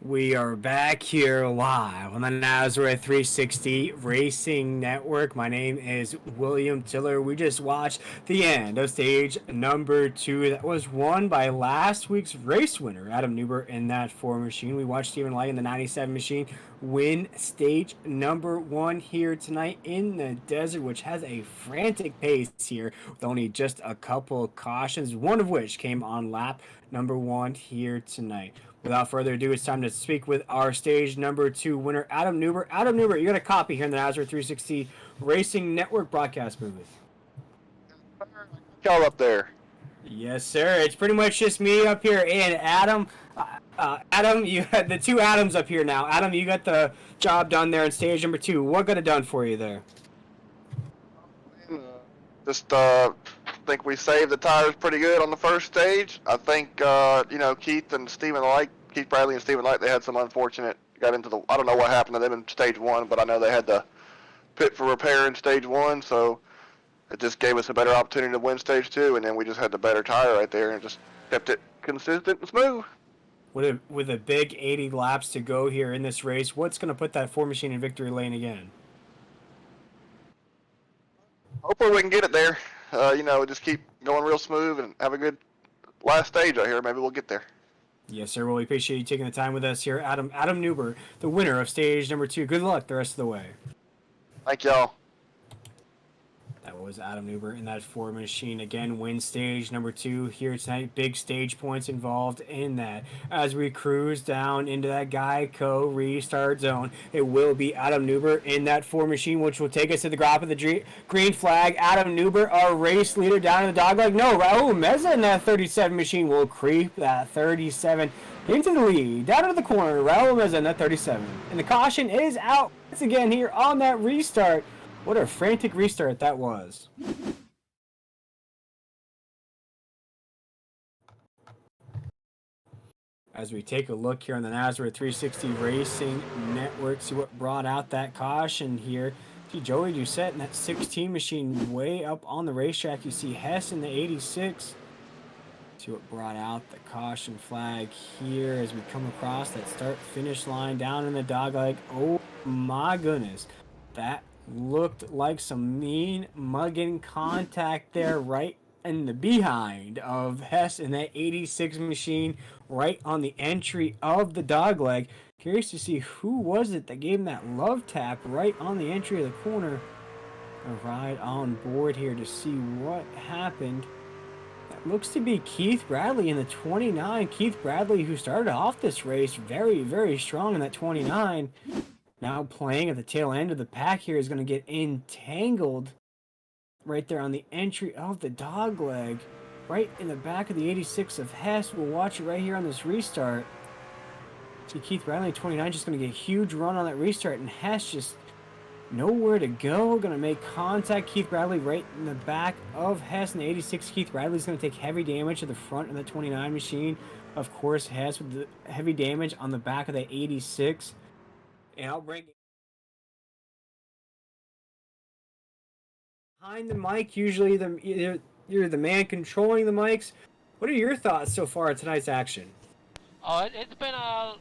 We are back here live on the NASRA 360 Racing Network. My name is William Tiller. We just watched the end of stage number 2 that was won by last week's race winner, Adam Newber, in that 4 machine. We watched Stephen Light in the 97 machine win stage number 1 here tonight in the desert, which has a frantic pace here with only just a couple of cautions, one of which came on lap number 1 here tonight. Without further ado, it's time to speak with our stage number 2 winner, Adam Newber. Adam Newber, you got a copy here in the NASRA 360 Racing Network broadcast booth. Y'all up there. Yes, sir. It's pretty much just me up here and Adam. Adam, you had the 2 Adams up here now. Adam, you got the job done there in stage number 2. What got it done for you there? Just think we saved the tires pretty good on the first stage. I think Keith Bradley and Stephen Light, they had some unfortunate, got into the, I don't know what happened to them in stage 1, but I know they had to pit for repair in stage 1, so it just gave us a better opportunity to win stage 2, and then we just had the better tire right there and just kept it consistent and smooth. With a big 80 laps to go here in this race, what's going to put that 4 machine in victory lane again? Hopefully we can get it there. Just keep going real smooth and have a good last stage out here. Maybe we'll get there. Yes, sir. Well, we appreciate you taking the time with us here. Adam Newber, the winner of stage number 2. Good luck the rest of the way. Thank y'all. That was Adam Newber in that 4 machine. Again, win stage number 2 here tonight. Big stage points involved in that. As we cruise down into that Geico restart zone, it will be Adam Newber in that 4 machine, which will take us to the grop of the green flag. Adam Newber, our race leader down in the dogleg. No, Raul Meza in that 37 machine will creep that 37 into the lead. Down into the corner, Raul Meza in that 37. And the caution is out once again here on that restart. What a frantic restart that was. As we take a look here on the NASRA 360 Racing Network, see what brought out that caution here. See Joey Doucette in that 16 machine way up on the racetrack. You see Hess in the 86. See what brought out the caution flag here as we come across that start-finish line down in the dogleg. Oh my goodness. That looked like some mean mugging contact there right in the behind of Hess in that 86 machine right on the entry of the dogleg. Curious to see who was it that gave him that love tap right on the entry of the corner. A ride on board here to see what happened. That looks to be Keith Bradley in the 29. Keith Bradley, who started off this race very, very strong in that 29. Now playing at the tail end of the pack here, is going to get entangled right there on the entry of the dogleg. Right in the back of the 86 of Hess. We'll watch it right here on this restart. See Keith Bradley, 29, just going to get a huge run on that restart. And Hess just nowhere to go. Going to make contact. Keith Bradley right in the back of Hess in the 86. Keith Bradley's going to take heavy damage to the front of the 29 machine. Of course, Hess with the heavy damage on the back of the 86. And I'll bring behind the mic. Usually, you're the man controlling the mics. What are your thoughts so far on tonight's action? Oh, it's been a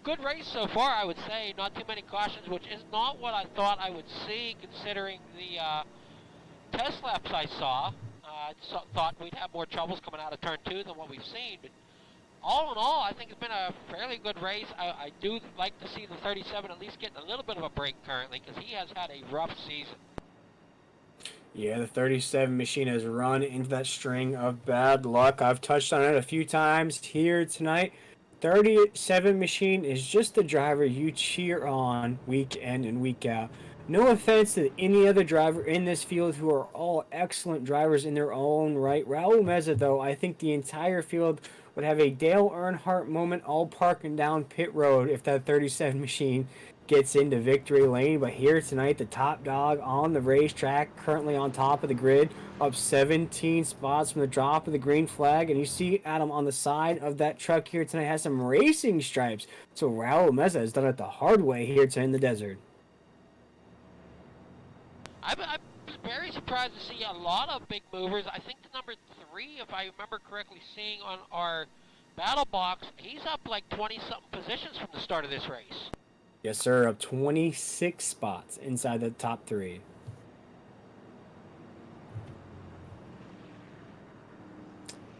good race so far, I would say. Not too many cautions, which is not what I thought I would see, considering the test laps I saw. I thought we'd have more troubles coming out of turn 2 than what we've seen, but all in all, I think it's been a fairly good race. I do like to see the 37 at least getting a little bit of a break currently, because he has had a rough season. Yeah, the 37 machine has run into that string of bad luck. I've touched on it a few times here tonight. 37 machine is just the driver you cheer on week in and week out. No offense to any other driver in this field who are all excellent drivers in their own right. Raul Meza, though, I think the entire field would have a Dale Earnhardt moment all parking down pit road if that 37 machine gets into victory lane. But here tonight, the top dog on the racetrack, currently on top of the grid, up 17 spots from the drop of the green flag. And you see Adam on the side of that truck here tonight has some racing stripes. So Raul Meza has done it the hard way here tonight in the desert. I was very surprised to see a lot of big movers. I think the number 3, if I remember correctly, seeing on our battle box, he's up like 20-something positions from the start of this race. Yes, sir. Up 26 spots inside the top 3.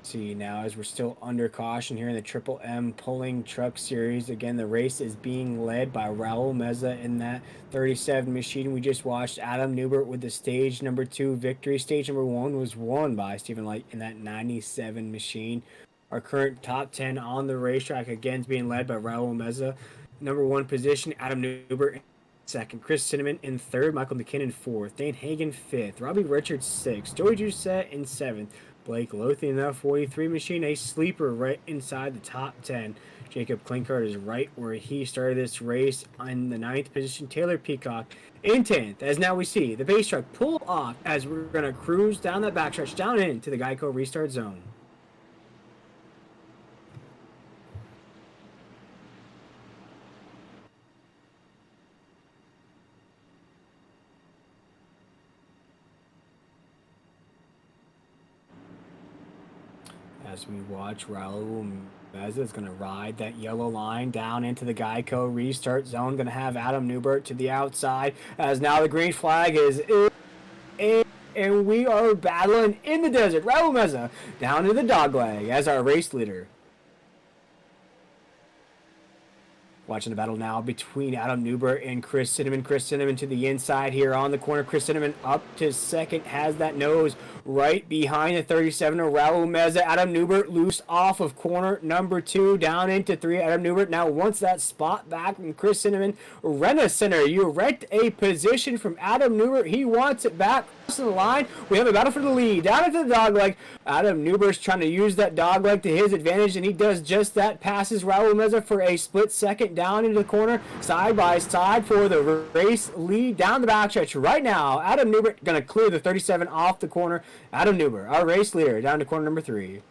See now as we're still under caution here in the Triple M Pulling Truck Series. Again, the race is being led by Raul Meza in that 37 machine. We just watched Adam Newbert with the stage number 2 victory. Stage number 1 was won by Stephen Light in that 97 machine. Our current top 10 on the racetrack again is being led by Raul Meza. Number 1 position, Adam Newbert in 2nd. Chris Cinnamon in 3rd. Michael McKinnon 4th. Dane Hagen 5th. Robbie Richards 6th. Joey Doucette in 7th. Blake Lothian in that 43 machine, a sleeper right inside the top 10. Jacob Klinkert is right where he started this race in the 9th position. Taylor Peacock in 10th. As now we see the base truck pull off as we're going to cruise down that backstretch down into the Geico restart zone. As we watch, Raul Meza is going to ride that yellow line down into the Geico restart zone. Going to have Adam Newbert to the outside. As now the green flag is in, and we are battling in the desert. Raul Meza down to the dogleg as our race leader. Watching the battle now between Adam Newbert and Chris Cinnamon. Chris Cinnamon to the inside here on the corner. Chris Cinnamon up to 2nd. Has that nose right behind the 37 of Raul Meza. Adam Newbert loose off of corner number 2 down into 3. Adam Newbert now wants that spot back from Chris Cinnamon. Rena Center, you wrecked a position from Adam Newbert. He wants it back. Crossing the line. We have a battle for the lead. Down into the dogleg. Adam Newbert's trying to use that dogleg to his advantage, and he does just that. Passes Raul Meza for a split second down into the corner. Side by side for the race lead down the backstretch right now. Adam Newbert going to clear the 37 off the corner. Adam Newbert, our race leader, down to corner number 3.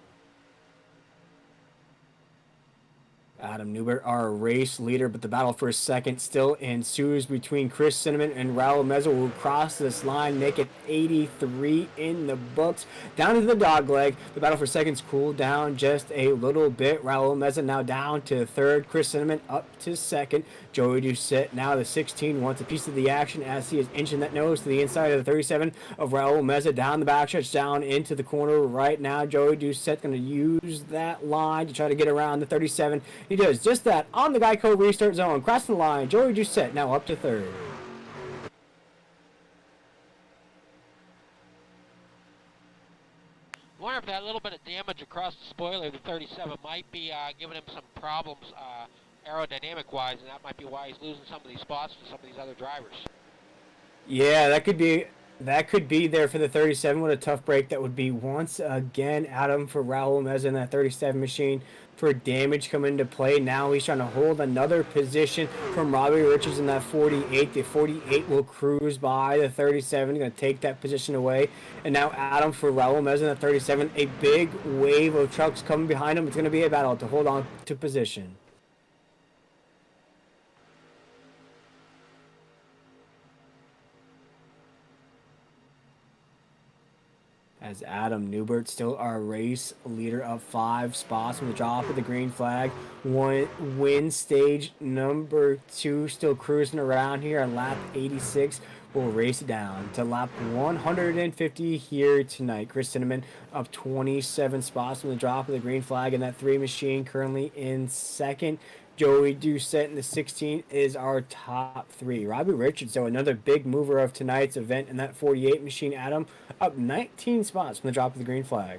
Adam Newbert, our race leader, but the battle for a second still ensues between Chris Cinnamon and Raul Meza. Will cross this line, make it 83 in the books. Down to the dogleg. The battle for seconds cooled down just a little bit. Raul Meza now down to 3rd. Chris Cinnamon up to 2nd. Joey Doucette now the 16 wants a piece of the action as he is inching that nose to the inside of the 37 of Raul Meza. Down the backstretch, down into the corner right now. Joey Doucette going to use that line to try to get around the 37. He does just that on the Geico restart zone. Crossing the line, Joey Doucette now up to 3rd. I wonder if that little bit of damage across the spoiler of the 37 might be giving him some problems aerodynamic-wise, and that might be why he's losing some of these spots to some of these other drivers. Yeah, that could be there for the 37. What a tough break that would be once again. Adam for Raul Meza in that 37 machine for damage coming into play. Now he's trying to hold another position from Robbie Richards in that 48. The 48 will cruise by the 37, going to take that position away. And now Adam for Raul Meza in that 37. A big wave of trucks coming behind him. It's going to be a battle to hold on to position. As Adam Newbert, still our race leader, up 5 spots from the drop of the green flag. Win stage number 2, still cruising around here on lap 86. We'll race down to lap 150 here tonight. Chris Cinnamon up 27 spots from the drop of the green flag in that 3 machine, currently in 2nd. Joey Doucette in the 16 is our top 3. Robbie Richards, so another big mover of tonight's event in that 48 machine. Adam up 19 spots from the drop of the green flag.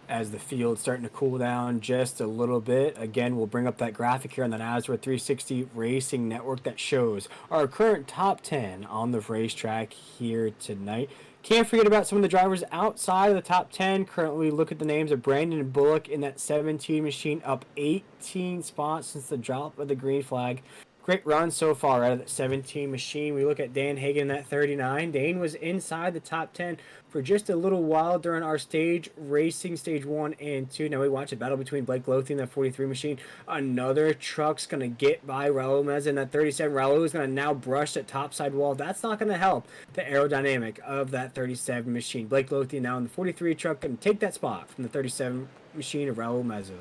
As the field's starting to cool down just a little bit. Again, we'll bring up that graphic here on the NASRA 360 Racing Network that shows our current top 10 on the racetrack here tonight. Can't forget about some of the drivers outside of the top 10. Currently, look at the names of Brandon Bullock in that 17 machine, up 18 spots since the drop of the green flag. Great run so far out of that 17 machine. We look at Dan Hagen at 39. Dane was inside the top 10 for just a little while during our stage racing, stage 1 and 2. Now we watch a battle between Blake Lothian and that 43 machine. Another truck's going to get by Raul Meza in that 37. Raul is going to now brush that top side wall. That's not going to help the aerodynamic of that 37 machine. Blake Lothian now in the 43 truck going to take that spot from the 37 machine of Raul Meza.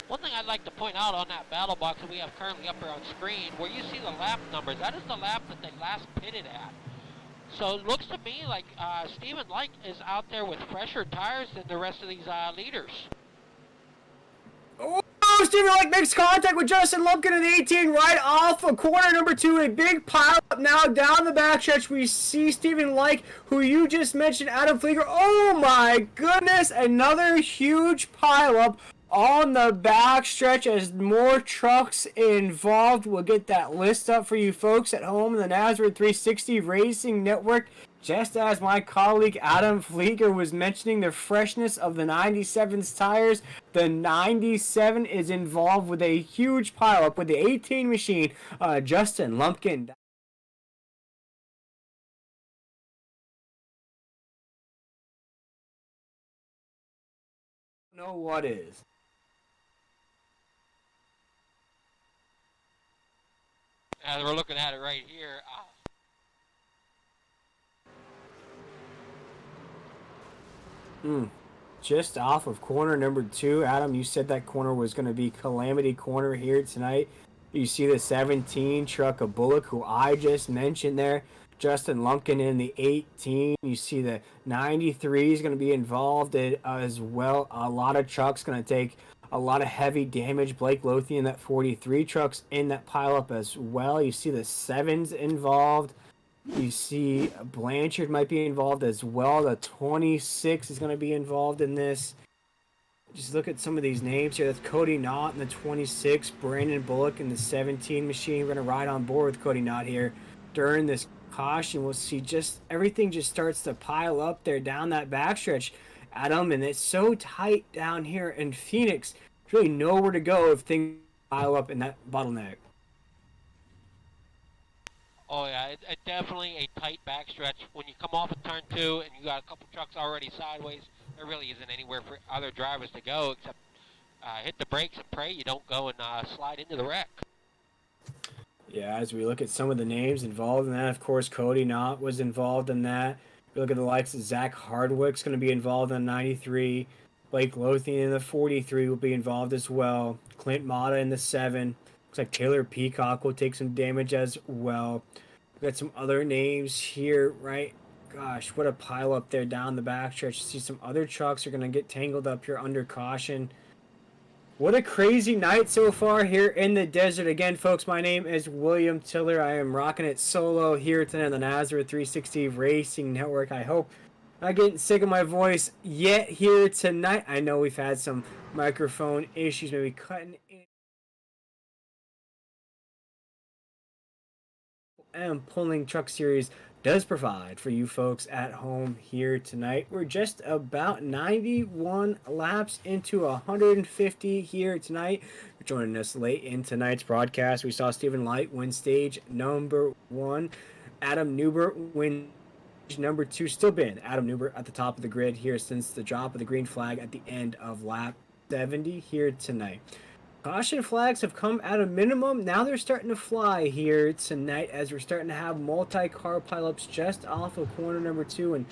One thing I'd like to point out on that battle box that we have currently up here on screen, where you see the lap numbers, that is the lap that they last pitted at. So it looks to me like Stephen Light is out there with fresher tires than the rest of these leaders. Oh, Stephen Light makes contact with Justin Lumpkin in the 18 right off of corner number 2. A big pile up now down the backstretch. We see Stephen Light, who you just mentioned, Adam Flieger. Oh my goodness, another huge pile up on the backstretch as more trucks involved. We'll get that list up for you folks at home in the NASRA 360 Racing Network. Just as my colleague Adam Flieger was mentioning the freshness of the 97's tires, the 97 is involved with a huge pileup with the 18 machine, Justin Lumpkin. Know what is. As we're looking at it right here. Just off of corner number 2. Adam, you said that corner was going to be Calamity Corner here tonight. You see the 17 truck of Bullock, who I just mentioned there. Justin Lumpkin in the 18. You see the 93 is going to be involved as well. A lot of trucks going to take a lot of heavy damage. Blake Lothian, that 43 trucks in that pileup as well. You see the 7s involved. You see Blanchard might be involved as well. The 26 is going to be involved in this. Just look at some of these names here. That's Cody Knott in the 26. Brandon Bullock in the 17 machine. We're going to ride on board with Cody Knott here during this caution. We'll see just everything just starts to pile up there down that backstretch, Adam, and it's so tight down here in Phoenix. There's really nowhere to go if things pile up in that bottleneck. Oh yeah, it's definitely a tight backstretch. When you come off of turn 2 and you got a couple trucks already sideways, there really isn't anywhere for other drivers to go except hit the brakes and pray you don't go and slide into the wreck. Yeah, as we look at some of the names involved in that, of course, Cody Knott was involved in that. We look at the likes of Zach Hardwick's going to be involved in 93. Blake Lothian in the 43 will be involved as well. Clint Mata in the 7. Looks like Taylor Peacock will take some damage as well. We got some other names here, right? Gosh, what a pile up there down the backstretch. You see some other trucks are going to get tangled up here under caution. What a crazy night so far here in the desert. Again, folks, my name is William Tiller. I am rocking it solo here tonight on the NASRA 360 Racing Network. I hope I'm not getting sick of my voice yet here tonight. I know we've had some microphone issues, maybe cutting in and pulling truck series does provide for you folks at home here tonight. We're just about 91 laps into 150 here tonight. For joining us late in tonight's broadcast, we saw Stephen Light win stage number 1. Adam Newbert win stage number 2. Still been Adam Newbert at the top of the grid here since the drop of the green flag at the end of lap 70 here tonight. Caution flags have come at a minimum. Now they're starting to fly here tonight as we're starting to have multi-car pileups just off of corner number 2. And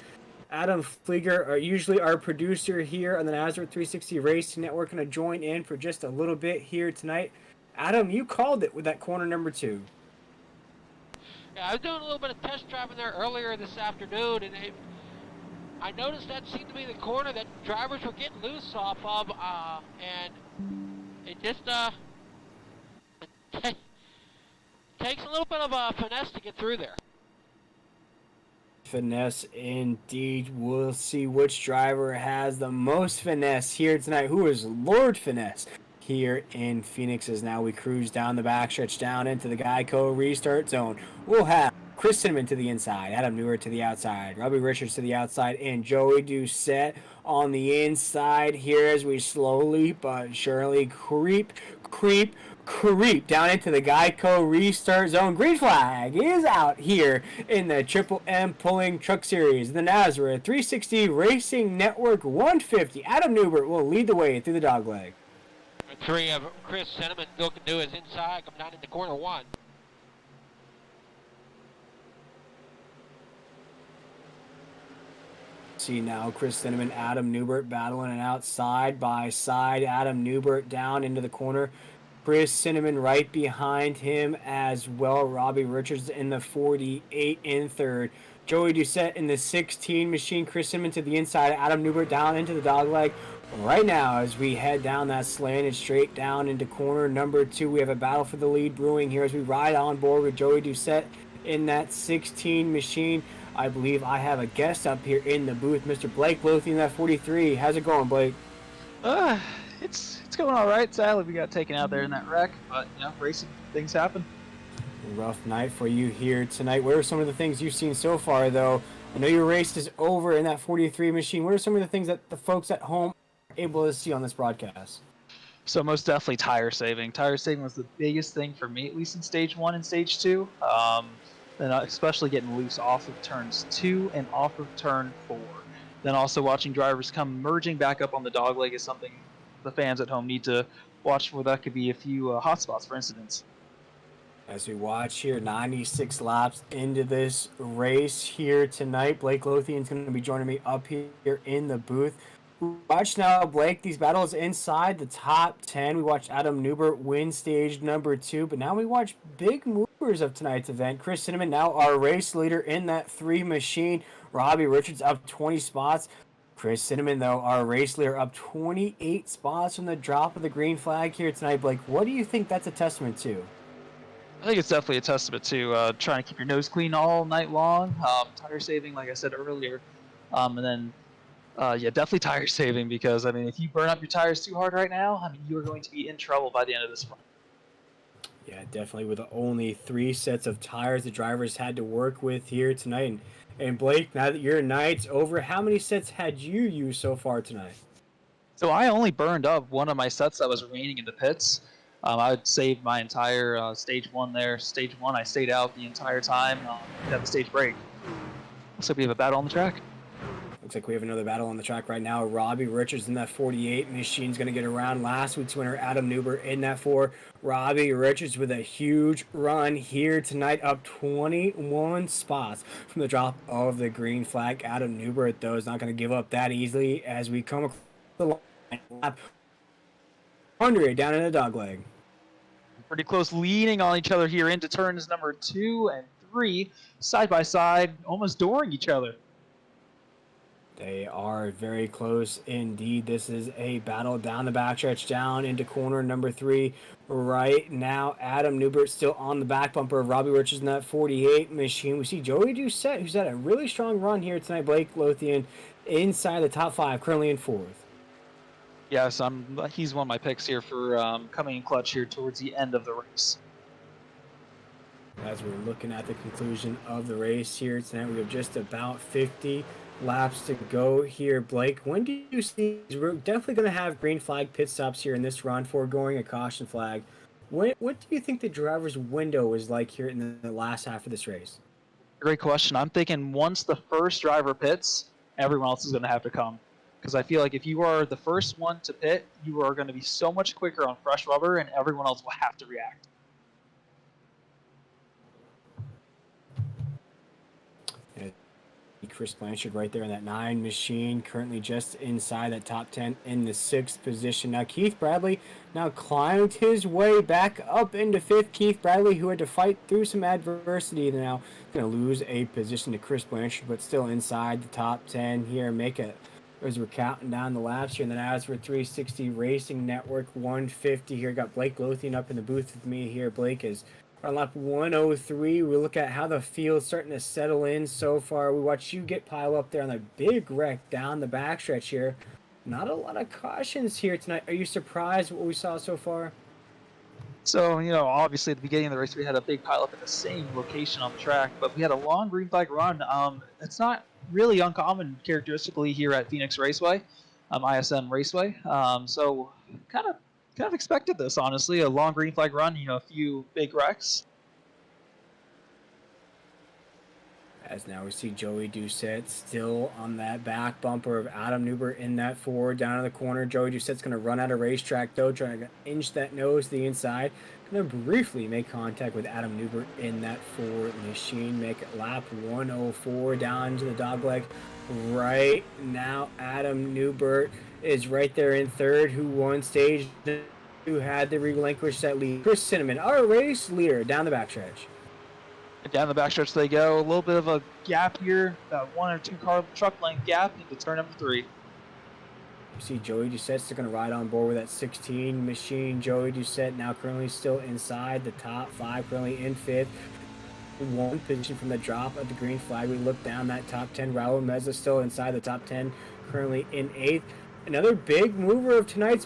Adam Flieger, usually our producer here on the NASRA 360 Racing Network, going to join in for just a little bit here tonight. Adam, you called it with that corner number 2. Yeah, I was doing a little bit of test driving there earlier this afternoon, and I noticed that seemed to be the corner that drivers were getting loose off of, and it just takes a little bit of finesse to get through there. Finesse indeed. We'll see which driver has the most finesse here tonight. Who is Lord Finesse here in Phoenix as now we cruise down the backstretch down into the Geico restart zone. We'll have Chris Cinnamon to the inside, Adam Newer to the outside, Robbie Richards to the outside, and Joey Doucette on the inside here as we slowly but surely creep down into the Geico restart zone. Green flag is out here in the Triple M Pulling Truck Series. The NASRA 360 Racing Network 150. Adam Newbert will lead the way through the dogleg. 3 of Chris Cinnamon looking to his inside, come down into corner 1. See now Chris Cinnamon, Adam Newbert battling it out side by side. Adam Newbert down into the corner. Chris Cinnamon right behind him as well. Robbie Richards in the 48 in third. Joey Doucette in the 16 machine. Chris Cinnamon to the inside. Adam Newbert down into the dogleg. Right now, as we head down that slanted straight down into corner number 2, we have a battle for the lead brewing here as we ride on board with Joey Doucette in that 16 machine. I believe I have a guest up here in the booth, Mr. Blake Lothian, that 43. How's it going, Blake? It's going all right. Sadly, we got taken out there in that wreck, but racing things happen. Rough night for you here tonight. What are some of the things you've seen so far, though? I know your race is over in that 43 machine. What are some of the things that the folks at home are able to see on this broadcast? So most definitely tire saving. Tire saving was the biggest thing for me, at least in stage 1 and stage 2. And especially getting loose off of turns 2 and off of turn 4. Then also watching drivers come merging back up on the dogleg is something the fans at home need to watch for. That could be a few hot spots for incidents. As we watch here, 96 laps into this race here tonight. Blake Lothian's going to be joining me up here in the booth. Watch now, Blake, these battles inside the top 10. We watched Adam Newbert win stage number 2, but now we watch big movers of tonight's event. Chris Cinnamon, now our race leader in that 3 machine. Robbie Richards up 20 spots. Chris Cinnamon, though, our race leader, up 28 spots from the drop of the green flag here tonight. Blake, what do you think that's a testament to? I think it's definitely a testament to trying to keep your nose clean all night long. Tire saving, like I said earlier, and then definitely tire saving, because if you burn up your tires too hard right now, you are going to be in trouble by the end of this run. Yeah, definitely. With only 3 sets of tires the drivers had to work with here tonight. And Blake, now that your night's over, how many sets had you used so far tonight? So I only burned up one of my sets that was remaining in the pits. I would save my entire stage 1 there. Stage 1, I stayed out the entire time. Had the stage break. Looks like we have a battle on the track. Looks like we have another battle on the track right now. Robbie Richards in that 48 machine's going to get around. Last week's winner, Adam Newbert, in that 4. Robbie Richards with a huge run here tonight, up 21 spots from the drop of the green flag. Adam Newbert, though, is not going to give up that easily as we come across the line. Lap 100 down in the dogleg. Pretty close, leaning on each other here into turns number 2 and 3, side by side, almost dooring each other. They are very close indeed. This is a battle down the backstretch, down into corner number 3 right now. Adam Newbert still on the back bumper of Robbie Richards in that 48 machine. We see Joey Doucette, who's had a really strong run here tonight. Blake Lothian inside the top 5, currently in 4th. Yes, he's one of my picks here for coming in clutch here towards the end of the race. As we're looking at the conclusion of the race here tonight, we have just about 50 laps to go here. Blake, when do you see, we're definitely going to have green flag pit stops here in this run, foregoing a caution flag. What do you think the driver's window is like here in the last half of this race? Great question. I'm thinking once the first driver pits, everyone else is going to have to come. Because I feel like if you are the first one to pit, you are going to be so much quicker on fresh rubber, and everyone else will have to react. Chris Blanchard right there in that 9 machine, currently just inside that top 10 in the 6th position. Now Keith Bradley now climbed his way back up into 5th. Keith Bradley, who had to fight through some adversity, now going to lose a position to Chris Blanchard, but still inside the top 10 here. As we're counting down the laps here in the NASRA 360 Racing Network 150 here. Got Blake Lothian up in the booth with me here. Blake is on lap 103. We look at how the field's starting to settle in so far. We watch you get piled up there on the big wreck down the backstretch here. Not a lot of cautions here tonight. Are you surprised what we saw so far? So, obviously at the beginning of the race, we had a big pileup at the same location on the track, but we had a long green flag run. It's not really uncommon characteristically here at Phoenix Raceway, ISM Raceway. So kind of expected this, honestly, a long green flag run, a few big wrecks. As now we see Joey Doucette still on that back bumper of Adam Newbert in that forward down in the corner. Joey Doucette's going to run out of racetrack though, trying to inch that nose to the inside. Going to briefly make contact with Adam Newbert in that forward machine. Make it lap 104 down to the dogleg. Right now, Adam Newbert is right there in third, who won stage, who had to relinquish that lead. Chris Cinnamon, our race leader, down the backstretch. Down the backstretch they go. A little bit of a gap here, about 1 or 2 car truck length gap into turn number 3. You see Joey Doucette's going to ride on board with that 16 machine. Joey Doucette now currently still inside the top 5, currently in 5th. 1 position from the drop of the green flag. We look down that top 10. Raul Meza still inside the top 10, currently in 8th. Another big mover of tonight's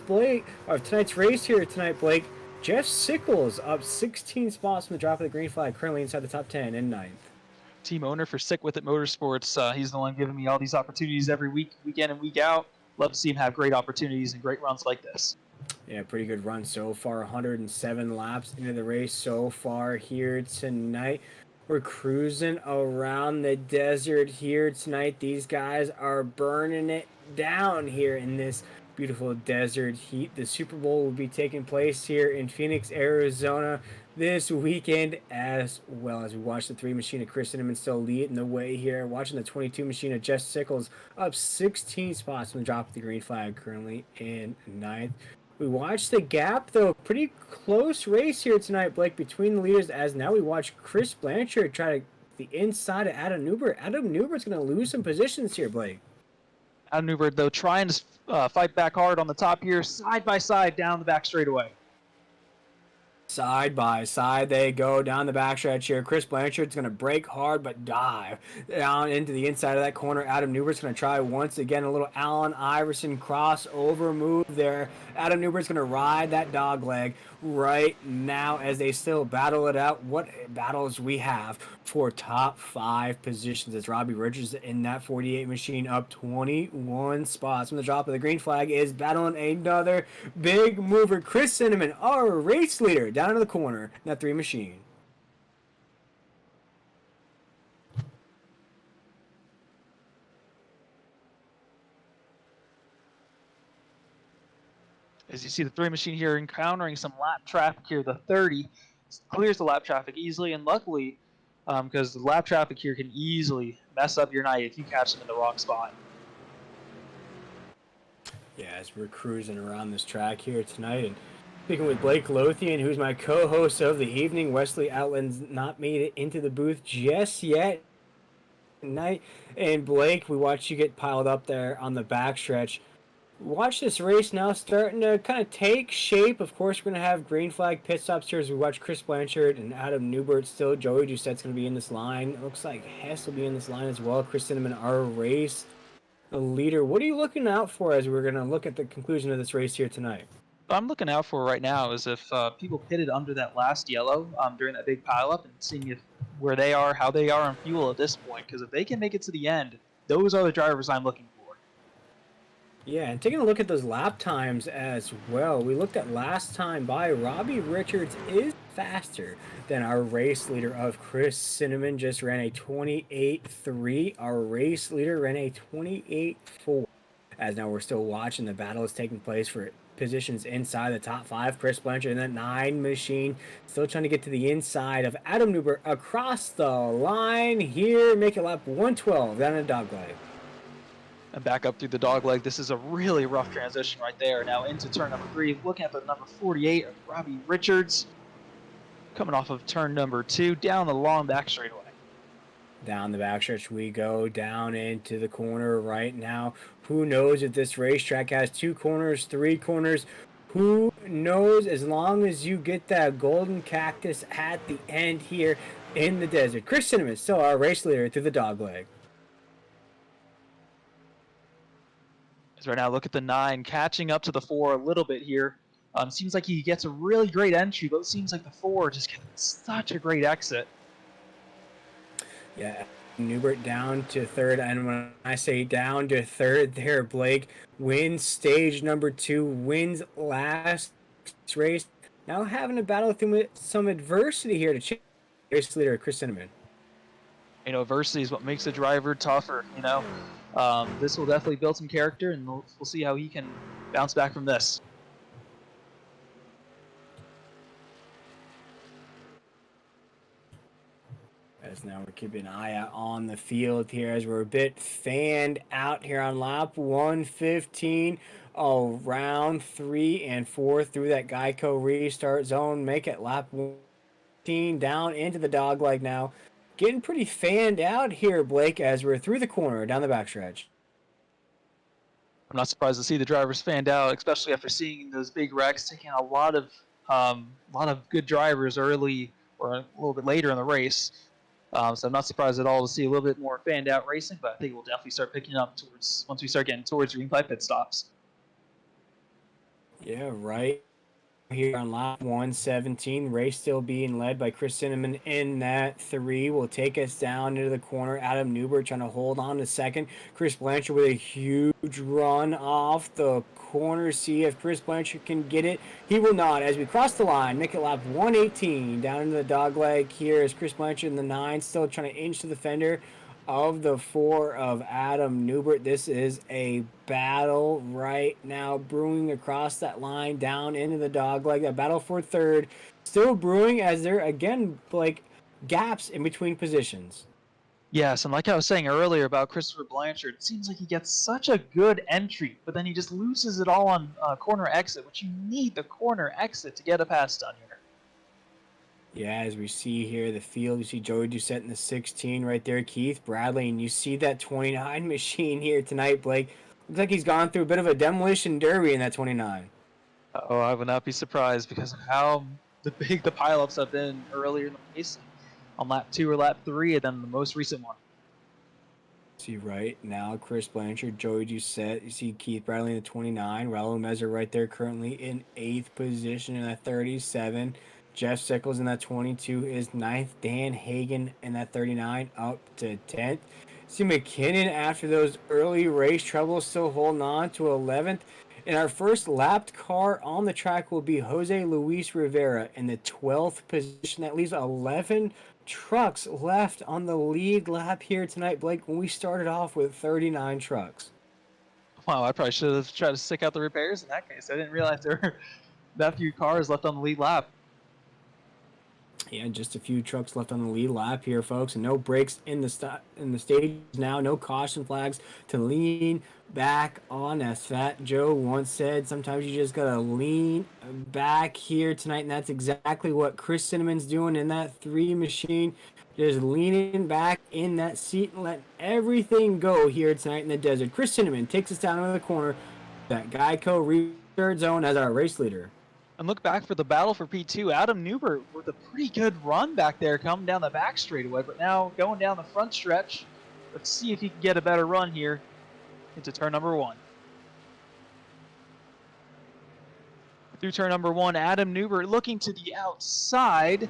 race here tonight, Blake. Jeff Sickles up 16 spots from the drop of the green flag, currently inside the top 10 in 9th. Team owner for Sick With It Motorsports. He's the one giving me all these opportunities every week, week in and week out. Love to see him have great opportunities and great runs like this. Yeah, pretty good run so far. 107 laps into the race so far here tonight. We're cruising around the desert here tonight. These guys are burning it down here in this beautiful desert heat. The Super Bowl will be taking place here in Phoenix, Arizona this weekend, as well as we watch the 3 machine of Chris Cinnamon still leading the way here. Watching the 22 machine of Jeff Sickles up 16 spots from the drop of the green flag, currently in 9th. We watched the gap, though. Pretty close race here tonight, Blake, between the leaders, as now we watch Chris Blanchard try to the inside of Adam Newbert. Adam Newbert's going to lose some positions here, Blake. Adam Newbert, though, trying to fight back hard on the top here, side by side down the back straightaway. Side by side they go down the backstretch here. Chris Blanchard's going to brake hard but dive down into the inside of that corner. Adam Newbert's going to try once again a little Allen Iverson crossover move there. Adam Newbert's going to ride that dog leg right now as they still battle it out. What battles we have for top 5 positions as Robbie Richards in that 48 machine up 21 spots from the drop of the green flag is battling another big mover. Chris Cinnamon, our race leader, down in the corner in that 3 machine. As you see the 3 machine here encountering some lap traffic here, the 30 clears the lap traffic easily, and luckily, because the lap traffic here can easily mess up your night if you catch them in the wrong spot. Yeah, as we're cruising around this track here tonight and speaking with Blake Lothian, who's my co-host of the evening. Wesley Outland's not made it into the booth just yet tonight. And Blake, we watched you get piled up there on the backstretch. Watch this race now starting to kind of take shape. Of course, we're going to have green flag pit stops here as we watch Chris Blanchard and Adam Newbert still. Joey Doucette's going to be in this line. It looks like Hess will be in this line as well. Chris Cinnamon, our race leader. What are you looking out for as we're going to look at the conclusion of this race here tonight? What I'm looking out for right now is if people pitted under that last yellow during that big pileup and seeing where they are, how they are on fuel at this point. Because if they can make it to the end, those are the drivers I'm looking for. Yeah, and taking a look at those lap times as well. We looked at last time by. Robbie Richards is faster than our race leader of Chris Cinnamon. Just ran a 28.3. Our race leader ran a 28.4. As now we're still watching the battle is taking place for positions inside the top 5. Chris Blanchard in that 9 machine still trying to get to the inside of Adam Newbert across the line here. Make it lap 112 down in the dogleg. And back up through the dogleg. This is a really rough transition right there. Now into turn number 3. Looking at the number 48 of Robbie Richards. Coming off of turn number 2. Down the long back straightaway. Down the backstretch we go, down into the corner right now. Who knows if this racetrack has 2 corners, 3 corners? Who knows, as long as you get that golden cactus at the end here in the desert. Chris Cinnamon still our race leader through the dogleg. As right now, look at the 9 catching up to the 4 a little bit here. Seems like he gets a really great entry, but it seems like the 4 just gets such a great exit. Yeah, Newbert down to third, and when I say down to third there, Blake wins stage number 2, wins last race. Now having to battle through some adversity here to change race leader Chris Cinnamon. Adversity is what makes a driver tougher. This will definitely build some character, and we'll see how he can bounce back from this. As now we're keeping an eye out on the field here as we're a bit fanned out here on lap 115. Round 3 and 4 through that Geico restart zone. Make it lap 115 down into the dogleg now. Getting pretty fanned out here, Blake, as we're through the corner down the backstretch. I'm not surprised to see the drivers fanned out, especially after seeing those big wrecks, taking a lot of good drivers early or a little bit later in the race. So I'm not surprised at all to see a little bit more fanned out racing, but I think we'll definitely start picking up once we start getting towards green flag pit stops. Yeah, right here on lap 117. Race still being led by Chris Cinnamon in that 3. Will take us down into the corner. Adam Newbert trying to hold on to second. Chris Blanchard with a huge run off the corner. See if Chris Blanchard can get it. He will not as we cross the line. Make it lap 118 down into the dogleg here as Chris Blanchard in the 9 still trying to inch to the fender of the 4 of Adam Newbert. This is a battle right now brewing across that line down into the dogleg. A battle for third still brewing as there again like gaps in between positions. Yes, and like I was saying earlier about Christopher Blanchard, it seems like he gets such a good entry, but then he just loses it all on corner exit, which you need the corner exit to get a pass done here. Yeah, as we see here, the field, you see Joey Doucette in the 16 right there, Keith Bradley, and you see that 29 machine here tonight, Blake. Looks like he's gone through a bit of a demolition derby in that 29. Oh, I would not be surprised because of how big the pileups have been earlier in the race on lap 2 or lap 3, and then the most recent one. See right now, Chris Blanchard, Joey Doucette. You see Keith Bradley in the 29. Raul Mezer right there currently in 8th position in that 37. Jeff Sickles in that 22 is 9th. Dan Hagen in that 39 up to 10th. See McKinnon after those early race troubles still holding on to 11th. And our first lapped car on the track will be Jose Luis Rivera in the 12th position. That leaves 11 trucks left on the lead lap here tonight, Blake, when we started off with 39 trucks. Wow, I probably should have tried to stick out the repairs in that case. I didn't realize there were that few cars left on the lead lap. Yeah, just a few trucks left on the lead lap here, folks, and no brakes in the stage now. No caution flags to lean back on. As Fat Joe once said, sometimes you just gotta lean back here tonight, and that's exactly what Chris Cinnamon's doing in that 3 machine. Just leaning back in that seat and letting everything go here tonight in the desert. Chris Cinnamon takes us down into the corner. That Geico restart zone as our race leader. And look back for the battle for P2. Adam Newbert with a pretty good run back there coming down the back straightaway, but now going down the front stretch. Let's see if he can get a better run here into turn number 1. Through turn number 1, Adam Newbert looking to the outside.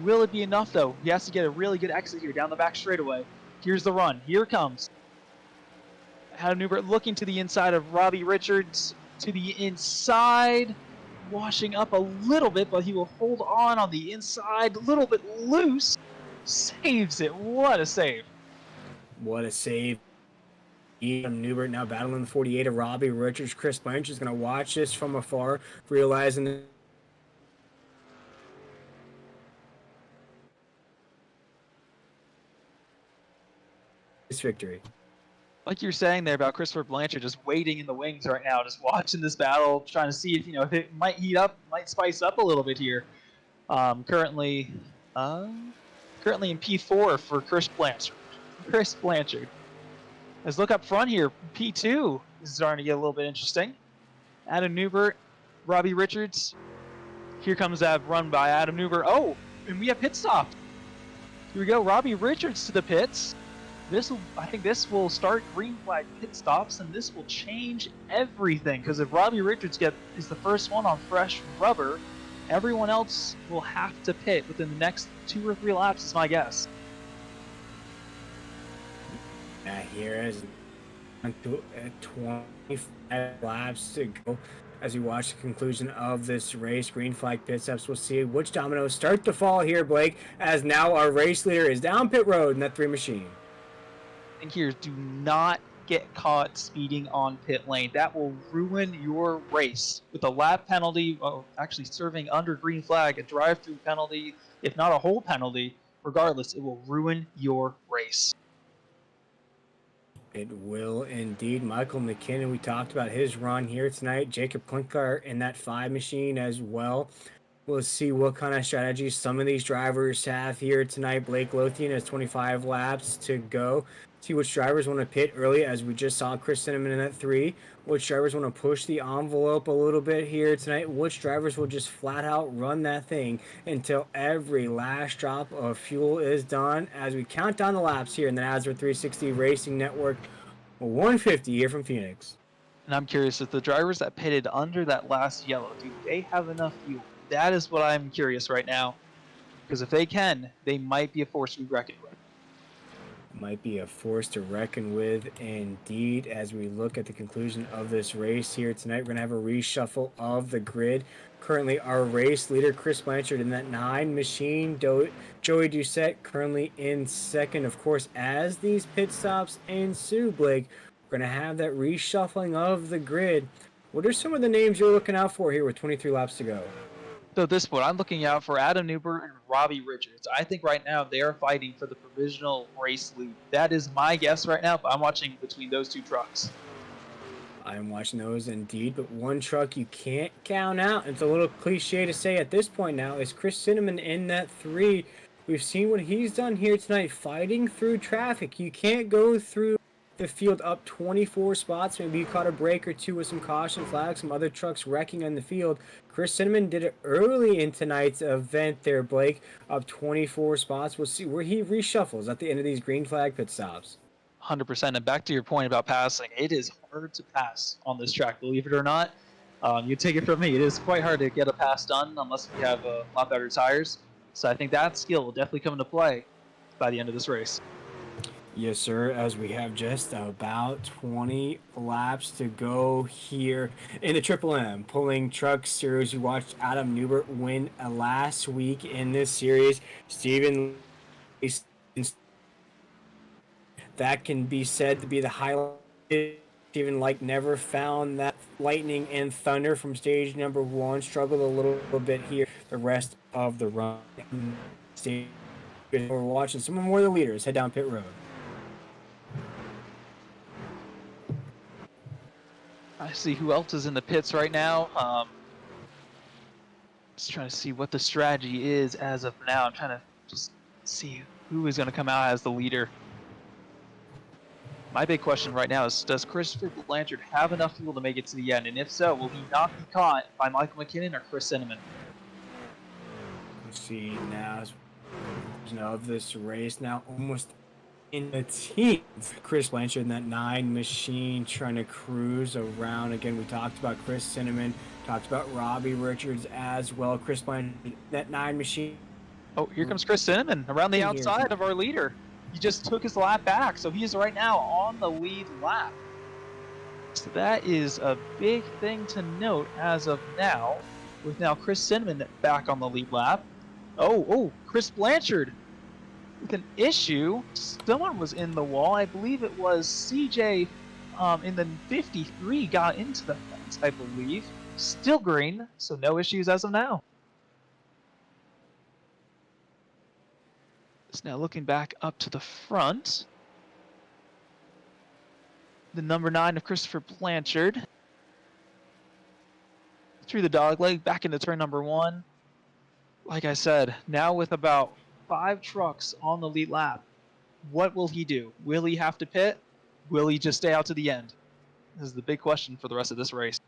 Will it be enough, though? He has to get a really good exit here down the back straightaway. Here's the run. Here it comes. Adam Newbert looking to the inside of Robbie Richards. To the inside. Washing up a little bit, but he will hold on the inside. A little bit loose. Saves it. What a save. What a save. Adam Newbert now battling the 48 of Robbie Richards. Chris Blanchard is going to watch this from afar, realizing this victory. Like you're saying there about Christopher Blanchard just waiting in the wings right now, just watching this battle, trying to see if it might heat up, might spice up a little bit here. Currently in P4 for Chris Blanchard. Let's look up front here. P2 is starting to get a little bit interesting. Adam Newbert, Robbie Richards. Here comes that run by Adam Newbert. Oh, and we have pit stop. Here we go. Robbie Richards to the pits. I think this will start green flag pit stops, and this will change everything. Because if Robbie Richards is the first one on fresh rubber, everyone else will have to pit within the next 2 or 3 laps, is my guess. Here is 25 laps to go as we watch the conclusion of this race. Green flag pit stops. We'll see which dominoes start to fall here, Blake, as now our race leader is down pit road in that 3 machine. And here, do not get caught speeding on pit lane. That will ruin your race. With a lap penalty, actually serving under green flag, a drive-through penalty, if not a whole penalty, regardless, it will ruin your race. It will indeed. Michael McKinnon, we talked about his run here tonight. Jacob Klinkar in that 5 machine as well. We'll see what kind of strategies some of these drivers have here tonight. Blake Lothian has 25 laps to go. See which drivers want to pit early, as we just saw Chris Cinnamon in that 3. Which drivers want to push the envelope a little bit here tonight. Which drivers will just flat out run that thing until every last drop of fuel is done, as we count down the laps here in the NASRA 360 Racing Network 150 here from Phoenix. And I'm curious, if the drivers that pitted under that last yellow, do they have enough fuel? That is what I'm curious right now. Because if they can, they might be a force to be reckoned with. Might be a force to reckon with indeed. As we look at the conclusion of this race here tonight, we're going to have a reshuffle of the grid. Currently our race leader, Chris Blanchard, in that 9 machine. Joey Doucette currently in second. Of course, as these pit stops ensue, Blake, we're going to have that reshuffling of the grid. What are some of the names you're looking out for here with 23 laps to go? So at this point, I'm looking out for Adam Newbert and Robbie Richards. I think right now they are fighting for the provisional race lead. That is my guess right now, but I'm watching between those 2 trucks. I'm watching those indeed, but one truck you can't count out. It's a little cliche to say at this point now, is Chris Cinnamon in that 3. We've seen what he's done here tonight, fighting through traffic. You can't go through the field up 24 spots. Maybe you caught a break or 2 with some caution flags, some other trucks wrecking on the field. Chris Cinnamon did it early in tonight's event there, Blake, up 24 spots. We'll see where he reshuffles at the end of these green flag pit stops. 100%. And back to your point about passing, it is hard to pass on this track, believe it or not. You take it from me, it is quite hard to get a pass done unless you have a lot better tires. So I think that skill will definitely come into play by the end of this race. Yes, sir, as we have just about 20 laps to go here in the Triple M Pulling Truck Series. We watched Adam Newbert win last week in this series. Steven, that can be said to be the highlight. Steven like never found that lightning and thunder from stage number 1. Struggled a little bit here the rest of the run. We're watching some more of the leaders head down pit road. I see who else is in the pits right now. Just trying to see what the strategy is as of now. I'm trying to just see who is going to come out as the leader. My big question right now is, does Christopher Blanchard have enough fuel to make it to the end? And if so, will he not be caught by Michael McKinnon or Chris Cinnamon? Let's see now of this race now almost in the teens. Chris Blanchard in that 9 machine trying to cruise around. Again, we talked about Chris Cinnamon, talked about Robbie Richards as well. Chris Blanchard, that 9 machine. Oh, here comes Chris Cinnamon around the outside of our leader. He just took his lap back, so he is right now on the lead lap. So that is a big thing to note as of now, with now Chris Cinnamon back on the lead lap. Oh, Chris Blanchard with an issue. Someone was in the wall. I believe it was CJ in the 53 got into the fence, I believe. Still green, so no issues as of now. It's now looking back up to the front. The number 9 of Christopher Blanchard. Through the dogleg, back into turn number 1. Like I said, now with about 5 trucks on the lead lap, what will he do? Will he have to pit? Will he just stay out to the end? This is the big question for the rest of this race.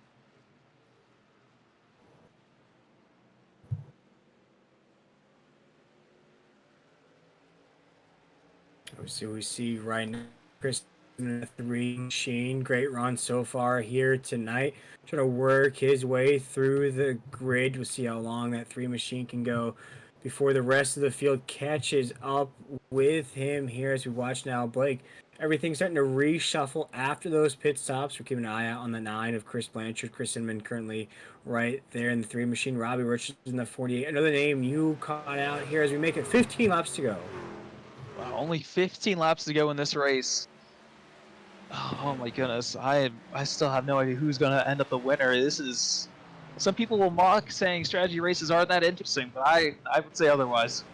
We'll So we see right now Chris in a 3 machine. Great run so far here tonight. Trying to work his way through the grid. We'll see how long that 3 machine can go before the rest of the field catches up with him here as we watch now. Blake, everything's starting to reshuffle after those pit stops. We're keeping an eye out on the 9 of Chris Blanchard. Chris Cinnamon currently right there in the 3 machine. Robbie Richards in the 48. Another name you caught out here as we make it 15 laps to go. Wow, only 15 laps to go in this race. Oh my goodness, I still have no idea who's going to end up the winner. This is... Some people will mock saying strategy races aren't that interesting, but I would say otherwise.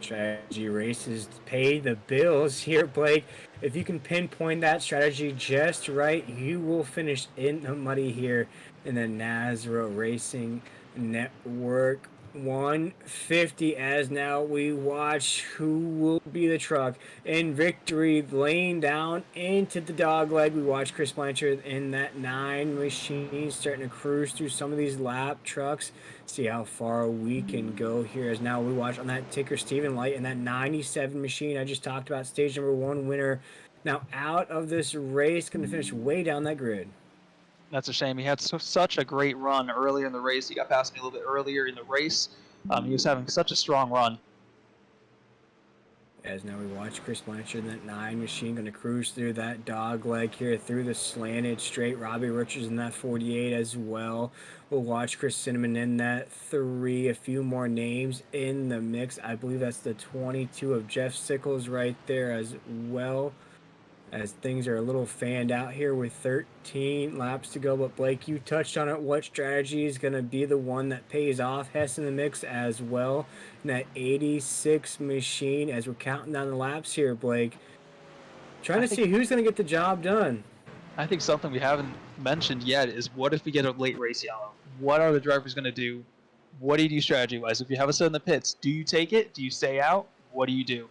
Strategy races pay the bills here, Blake. If you can pinpoint that strategy just right, you will finish in the muddy here in the NASRA Racing Network. 150 as now we watch who will be the truck in victory, laying down into the dog leg. We watch Chris Blanchard in that 9 machine starting to cruise through some of these lap trucks. See how far we can go here as now we watch on that ticker Stephen Light in that 97 machine I just talked about, stage number 1 winner. Now out of this race, going to finish way down that grid. That's a shame. He had such a great run earlier in the race. He got past me a little bit earlier in the race. He was having such a strong run. As now we watch Chris Blanchard in that 9 machine going to cruise through that dog leg here through the slanted straight. Robbie Richards in that 48 as well. We'll watch Chris Cinnamon in that 3. A few more names in the mix. I believe that's the 22 of Jeff Sickles right there as well. As things are a little fanned out here with 13 laps to go. But Blake, you touched on it. What strategy is going to be the one that pays off? Hess in the mix as well. And that 86 machine as we're counting down the laps here, Blake. Trying to see who's going to get the job done. I think something we haven't mentioned yet is what if we get a late race yellow? What are the drivers going to do? What do you do strategy-wise? If you have a set in the pits, do you take it? Do you stay out? What do you do?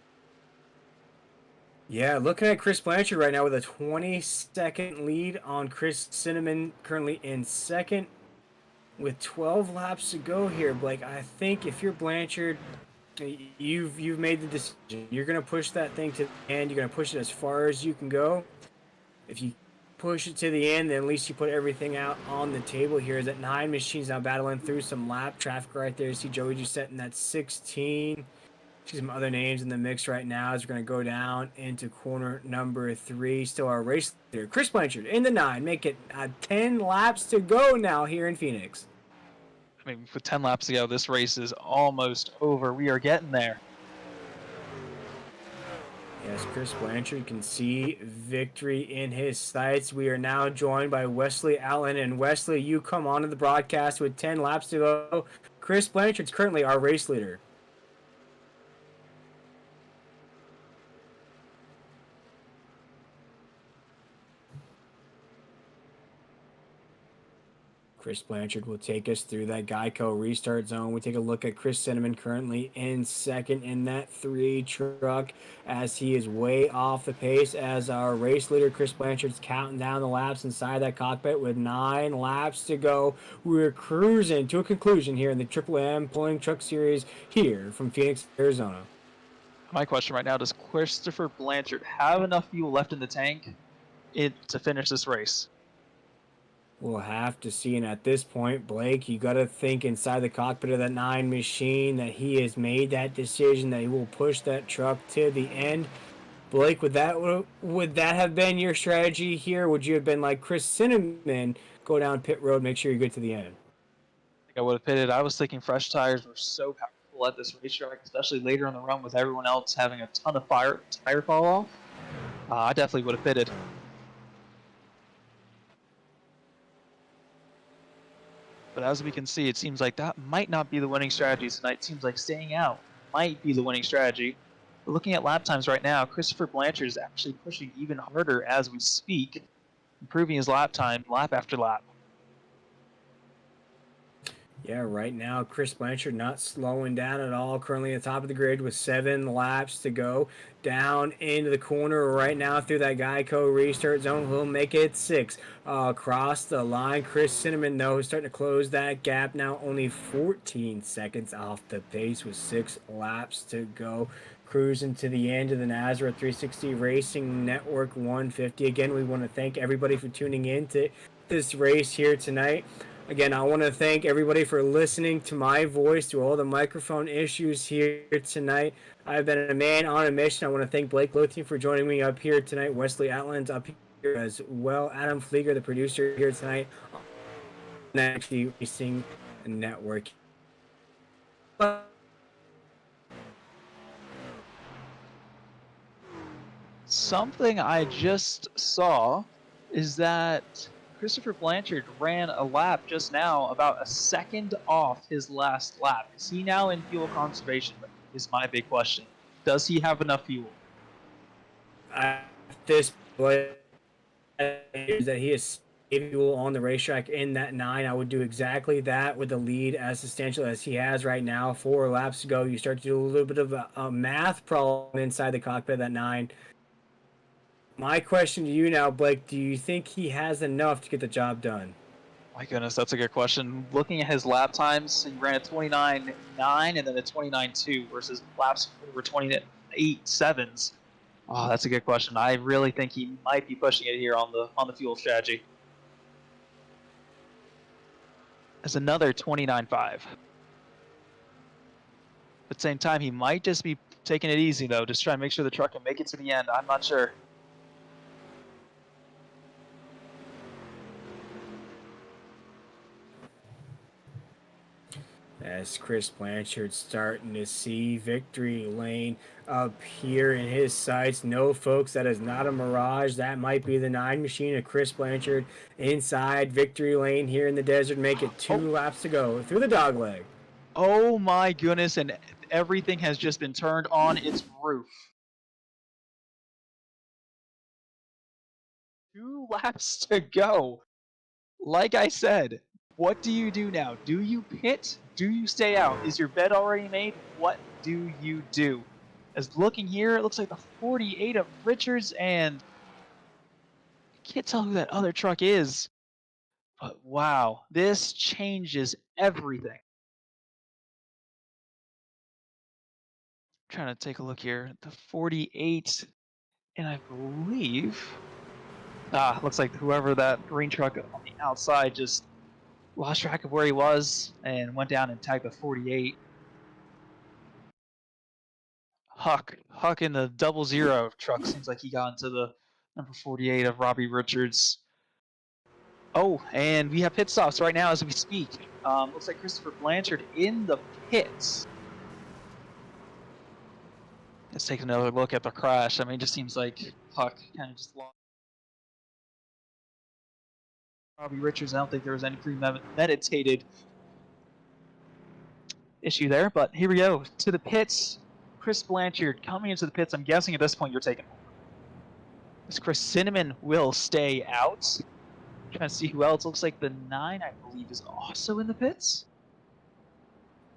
Yeah, looking at Chris Blanchard right now with a 20-second lead on Chris Cinnamon, currently in second with 12 laps to go here, Blake. I think if you're Blanchard, you've made the decision. You're going to push that thing to the end. You're going to push it as far as you can go. If you push it to the end, then at least you put everything out on the table here. Is that 9 machines now battling through some lap traffic right there. You see Joey just setting that 16. See some other names in the mix right now as we're going to go down into corner number 3. Still our race leader, Chris Blanchard in the 9. Make it 10 laps to go now here in Phoenix. I mean, with 10 laps to go, this race is almost over. We are getting there. Yes, Chris Blanchard can see victory in his sights. We are now joined by Wesley Allen. And Wesley, you come onto the broadcast with 10 laps to go. Chris Blanchard's currently our race leader. Chris Blanchard will take us through that Geico restart zone. We take a look at Chris Cinnamon currently in second in that 3 truck as he is way off the pace as our race leader Chris Blanchard's counting down the laps inside that cockpit with 9 laps to go. We're cruising to a conclusion here in the Triple M Pulling Truck Series here from Phoenix, Arizona. My question right now, does Christopher Blanchard have enough fuel left in the tank to finish this race? We'll have to see, and at this point, Blake, you got to think inside the cockpit of that 9 machine that he has made that decision that he will push that truck to the end. Blake, would that have been your strategy here? Would you have been like Chris Cinnamon, go down pit road, make sure you get to the end? I think I would have pitted. I was thinking fresh tires were so powerful at this racetrack, especially later in the run with everyone else having a ton of tire fall off. I definitely would have pitted. But as we can see, it seems like that might not be the winning strategy tonight. It seems like staying out might be the winning strategy. But looking at lap times right now, Christopher Blanchard is actually pushing even harder as we speak, improving his lap time lap after lap. Yeah, right now, Chris Blanchard not slowing down at all. Currently at the top of the grid with 7 laps to go. Down into the corner right now through that Geico restart zone. He'll make it 6. Across the line, Chris Cinnamon, though, is starting to close that gap now. Only 14 seconds off the pace with 6 laps to go. cruising to the end of the NASRA 360 Racing Network 150. Again, we want to thank everybody for tuning in to this race here tonight. Again, I want to thank everybody for listening to my voice through all the microphone issues here tonight. I've been a man on a mission. I want to thank Blake Lothian for joining me up here tonight. Wesley Atlan's up here as well. Adam Flieger, the producer, here tonight on the Racing Network. Something I just saw is that Christopher Blanchard ran a lap just now about a second off his last lap. Is he now in fuel conservation? Is my big question. Does he have enough fuel? At this point, is that he is fuel on the racetrack in that 9. I would do exactly that with the lead as substantial as he has right now. 4 laps to go. You start to do a little bit of a math problem inside the cockpit of that 9. My question to you now, Blake, do you think he has enough to get the job done? My goodness, that's a good question. Looking at his lap times, he ran a 29.9 and then a 29.2 versus laps over 28.7s. Oh, that's a good question. I really think he might be pushing it here on the fuel strategy. There's another 29.5. At the same time, he might just be taking it easy, though, just trying to make sure the truck can make it to the end. I'm not sure. As Chris Blanchard starting to see victory lane up here in his sights. No, folks, that is not a mirage. That might be the 9 machine of Chris Blanchard inside victory lane here in the desert. Make it 2 laps to go through the dog leg. Oh my goodness, and everything has just been turned on its roof. 2 laps to go. Like I said, what do you do now? Do you pit? Do you stay out? Is your bed already made? What do you do? As looking here, it looks like the 48 of Richards, and I can't tell who that other truck is. But wow, this changes everything. I'm trying to take a look here. The 48, and I believe... looks like whoever that green truck on the outside just lost track of where he was and went down and tagged the 48. Huck in the 00 truck seems like he got into the number 48 of Robbie Richards. Oh, and we have pit stops right now as we speak. Looks like Christopher Blanchard in the pits. Let's take another look at the crash. I mean, it just seems like Huck kind of just lost Robbie Richards. I don't think there was any premeditated issue there, but here we go to the pits. Chris Blanchard coming into the pits. I'm guessing at this point you're taking over. This Chris Cinnamon will stay out. I'm trying to see who else. Looks like the 9, I believe, is also in the pits.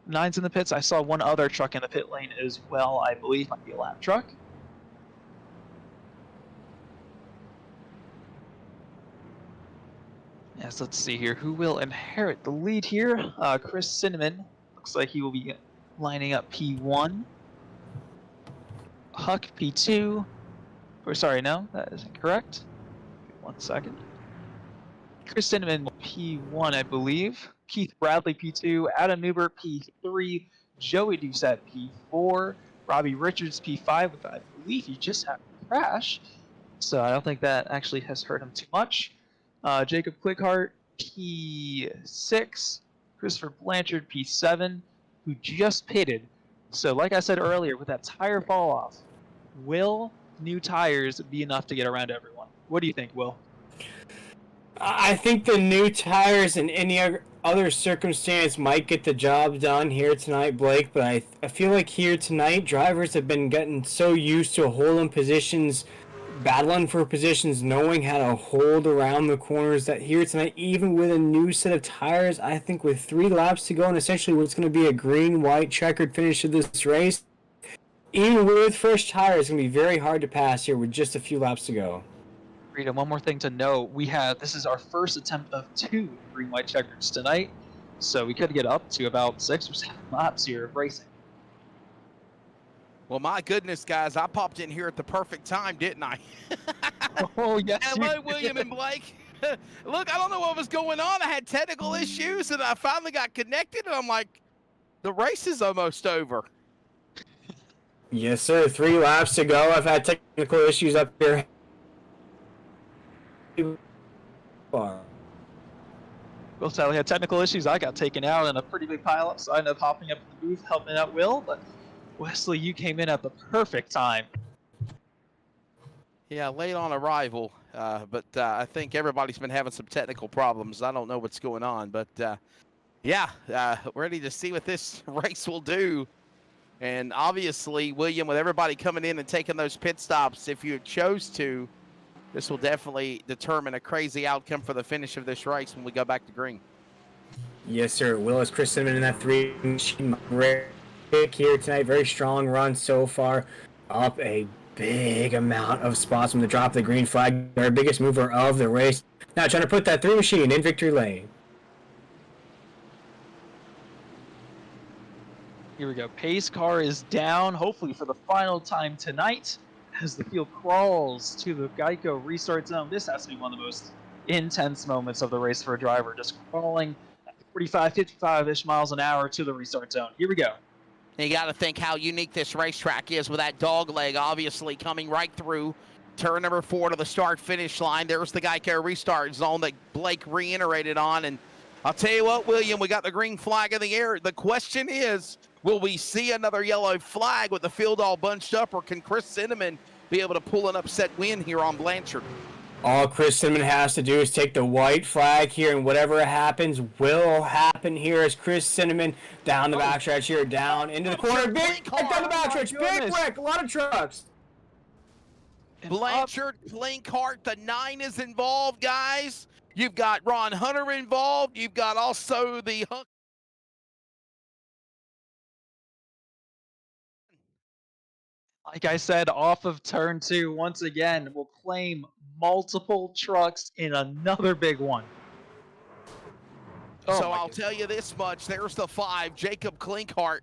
9's in the pits. I saw one other truck in the pit lane as well, I believe. Might be a lap truck. Yes, let's see here. Who will inherit the lead here? Chris Cinnamon. Looks like he will be lining up P1. Huck P2. Or sorry, no, that isn't correct. 1 second. Chris Cinnamon P1, I believe. Keith Bradley P2. Adam Newbert P3. Joey Doucette P4. Robbie Richards P5, with I believe he just had a crash. So I don't think that actually has hurt him too much. Jacob Clickhart P6. Christopher Blanchard P7, who just pitted. So like I said earlier, with that tire fall off, will new tires be enough to get around everyone? What do you think, Will? I think the new tires in any other circumstance might get the job done here tonight, Blake, but I feel like here tonight, drivers have been getting so used to holding positions, battling for positions, knowing how to hold around the corners, that here tonight, even with a new set of tires, I think with 3 laps to go and essentially what's going to be a green-white checkered finish of this race, even with fresh tires, it's going to be very hard to pass here with just a few laps to go. Rita, one more thing to note. This is our first attempt of 2 green-white checkers tonight, so we could get up to about 6 or 7 laps here of racing. Well, my goodness, guys, I popped in here at the perfect time, didn't I? Oh, yes. Hello, William and Blake. Look, I don't know what was going on. I had technical issues, and I finally got connected, and I'm like, the race is almost over. Yes, sir. 3 laps to go. I've had technical issues up here. Will Tally had technical issues. I got taken out in a pretty big pileup, so I ended up hopping up in the booth, helping out Will. But Wesley, you came in at the perfect time. Yeah, late on arrival, but I think everybody's been having some technical problems. I don't know what's going on, but ready to see what this race will do. And obviously, William, with everybody coming in and taking those pit stops, if you chose to, this will definitely determine a crazy outcome for the finish of this race when we go back to green. Yes, sir. Will is Chris Cinnamon in that 3 machine pick here tonight. Very strong run so far. Up a big amount of spots from the drop of the green flag. Our biggest mover of the race. Now trying to put that 3 machine in victory lane. Here we go. Pace car is down, hopefully for the final time tonight, as the field crawls to the Geico restart zone. This has to be one of the most intense moments of the race for a driver, just crawling at 45, 55-ish miles an hour to the restart zone. Here we go. You got to think how unique this racetrack is with that dog leg obviously coming right through turn number 4 to the start-finish line. There's the Geico restart zone that Blake reiterated on. And I'll tell you what, William, we got the green flag in the air. The question is, will we see another yellow flag with the field all bunched up, or can Chris Cinnamon be able to pull an upset win here on Blanchard? All Chris Cinnamon has to do is take the white flag here, and whatever happens will happen here as Chris Cinnamon down the backstretch here, down into the corner. Big wreck down the backstretch. Big wreck. A lot of trucks. Blanchard, Clinkart, the 9 is involved, guys. You've got Ron Hunter involved. You've got also the Huck. Like I said, off of turn 2, once again, will claim multiple trucks in another big one. So I'll tell you this much. There's the 5, Jacob Clinkart.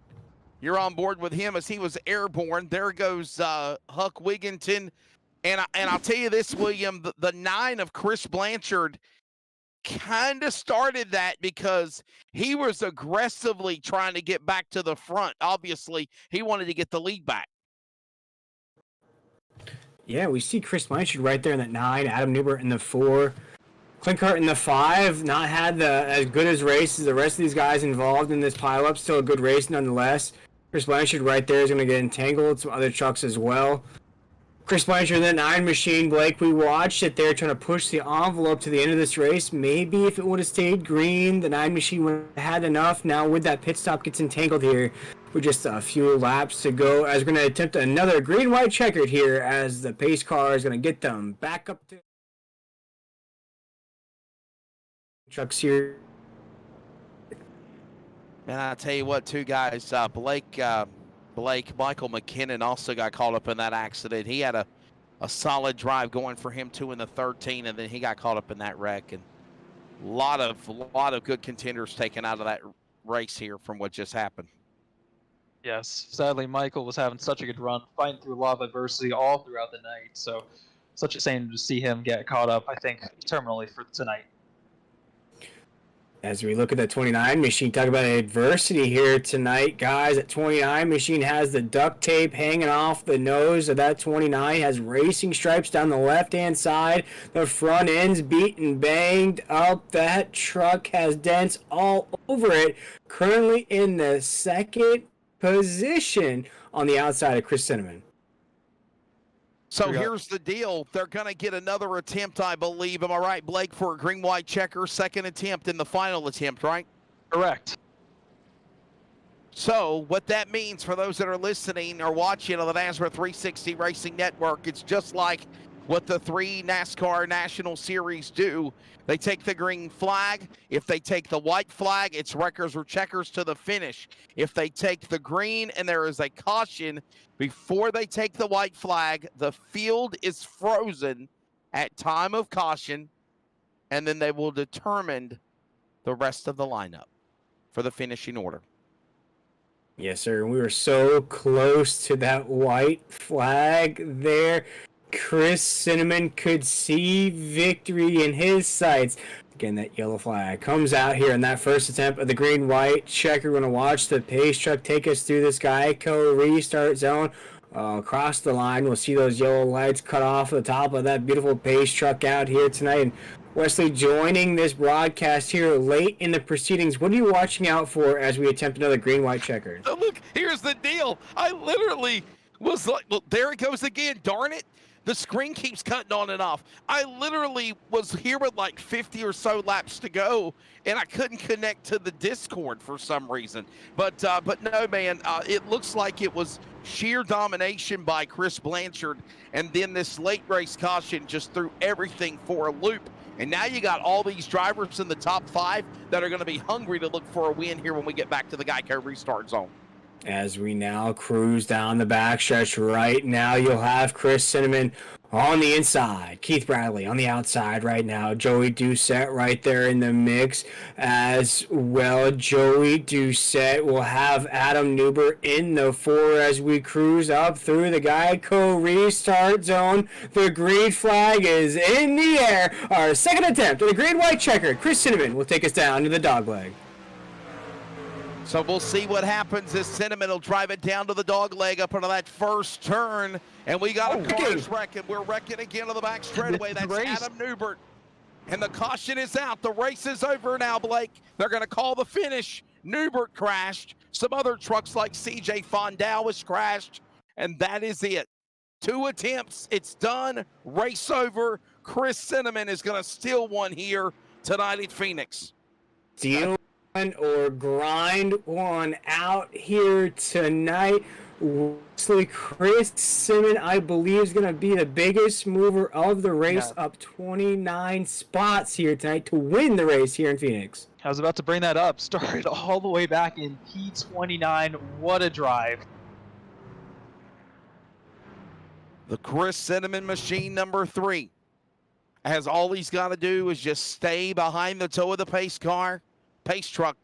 You're on board with him as he was airborne. There goes Huck Wigginton. And I'll tell you this, William, the 9 of Chris Blanchard kind of started that because he was aggressively trying to get back to the front. Obviously, he wanted to get the lead back. Yeah, we see Chris Blanchard right there in that 9, Adam Newbert in the 4, Clinkart in the 5. Not had as good as race as the rest of these guys involved in this pileup. Still a good race nonetheless. Chris Blanchard right there is going to get entangled. Some other trucks as well. Chris Blanchard in that 9 machine, Blake, we watched it there trying to push the envelope to the end of this race. Maybe if it would have stayed green, the 9 machine would have had enough. Now with that pit stop gets entangled here with just a few laps to go, as we're going to attempt another green-white checkered here as the pace car is going to get them back up to trucks here. And I tell you what, too, guys, Michael McKinnon also got caught up in that accident. He had a solid drive going for him, too, in the 13, and then he got caught up in that wreck. And a lot of good contenders taken out of that race here from what just happened. Yes, sadly, Michael was having such a good run, fighting through a lot of adversity all throughout the night. So, such a shame to see him get caught up, I think, terminally for tonight. As we look at the 29 machine, talk about adversity here tonight, guys. That 29 machine has the duct tape hanging off the nose of that 29, has racing stripes down the left-hand side. The front end's beaten, banged up. That truck has dents all over it. Currently in the 2nd position on the outside of Chris Cinnamon. So here's the deal. They're going to get another attempt, I believe. Am I right, Blake, for a green-white checker? 2nd attempt in the final attempt, right? Correct. So what that means for those that are listening or watching on the NASRA 360 Racing Network, it's just like what the 3 NASCAR National Series do. They take the green flag. If they take the white flag, it's wreckers or checkers to the finish. If they take the green and there is a caution, before they take the white flag, the field is frozen at time of caution, and then they will determine the rest of the lineup for the finishing order. Yes, sir. We were so close to that white flag there. Chris Cinnamon could see victory in his sights. Again, that yellow flag comes out here in that first attempt of the green-white checker. We're going to watch the pace truck take us through this Geico restart zone. Across the line, we'll see those yellow lights cut off at the top of that beautiful pace truck out here tonight. And Wesley joining this broadcast here late in the proceedings. What are you watching out for as we attempt another green-white checker? Oh, look, here's the deal. I literally was like, well, there it goes again. Darn it. The screen keeps cutting on and off. I literally was here with like 50 or so laps to go, and I couldn't connect to the Discord for some reason. But no, man, it looks like it was sheer domination by Chris Blanchard, and then this late race caution just threw everything for a loop. And now you got all these drivers in the top 5 that are going to be hungry to look for a win here when we get back to the Geico restart zone. As we now cruise down the backstretch, right now you'll have Chris Cinnamon on the inside, Keith Bradley on the outside right now, Joey Doucette right there in the mix as well. Joey Doucette will have Adam Newbert in the 4 as we cruise up through the Geico restart zone. The green flag is in the air. Our second attempt at the green-white checker. Chris Cinnamon will take us down to the dogleg. So we'll see what happens as Cinnamon will drive it down to the dog leg up into that first turn. And we got a cars wrecking. We're wrecking again to the back straightaway. That's Adam Newbert. And the caution is out. The race is over now, Blake. They're going to call the finish. Newbert crashed. Some other trucks like CJ Fondal was crashed. And that is it. 2 attempts. It's done. Race over. Chris Cinnamon is going to steal one here tonight at Phoenix. Steal or grind one out here tonight. Wesley, Chris Cinnamon, I believe, is going to be the biggest mover of the race, up 29 spots here tonight to win the race here in Phoenix. I was about to bring that up. Started all the way back in P29. What a drive. The Chris Cinnamon machine number 3 has all he's got to do is just stay behind the toe of the pace truck,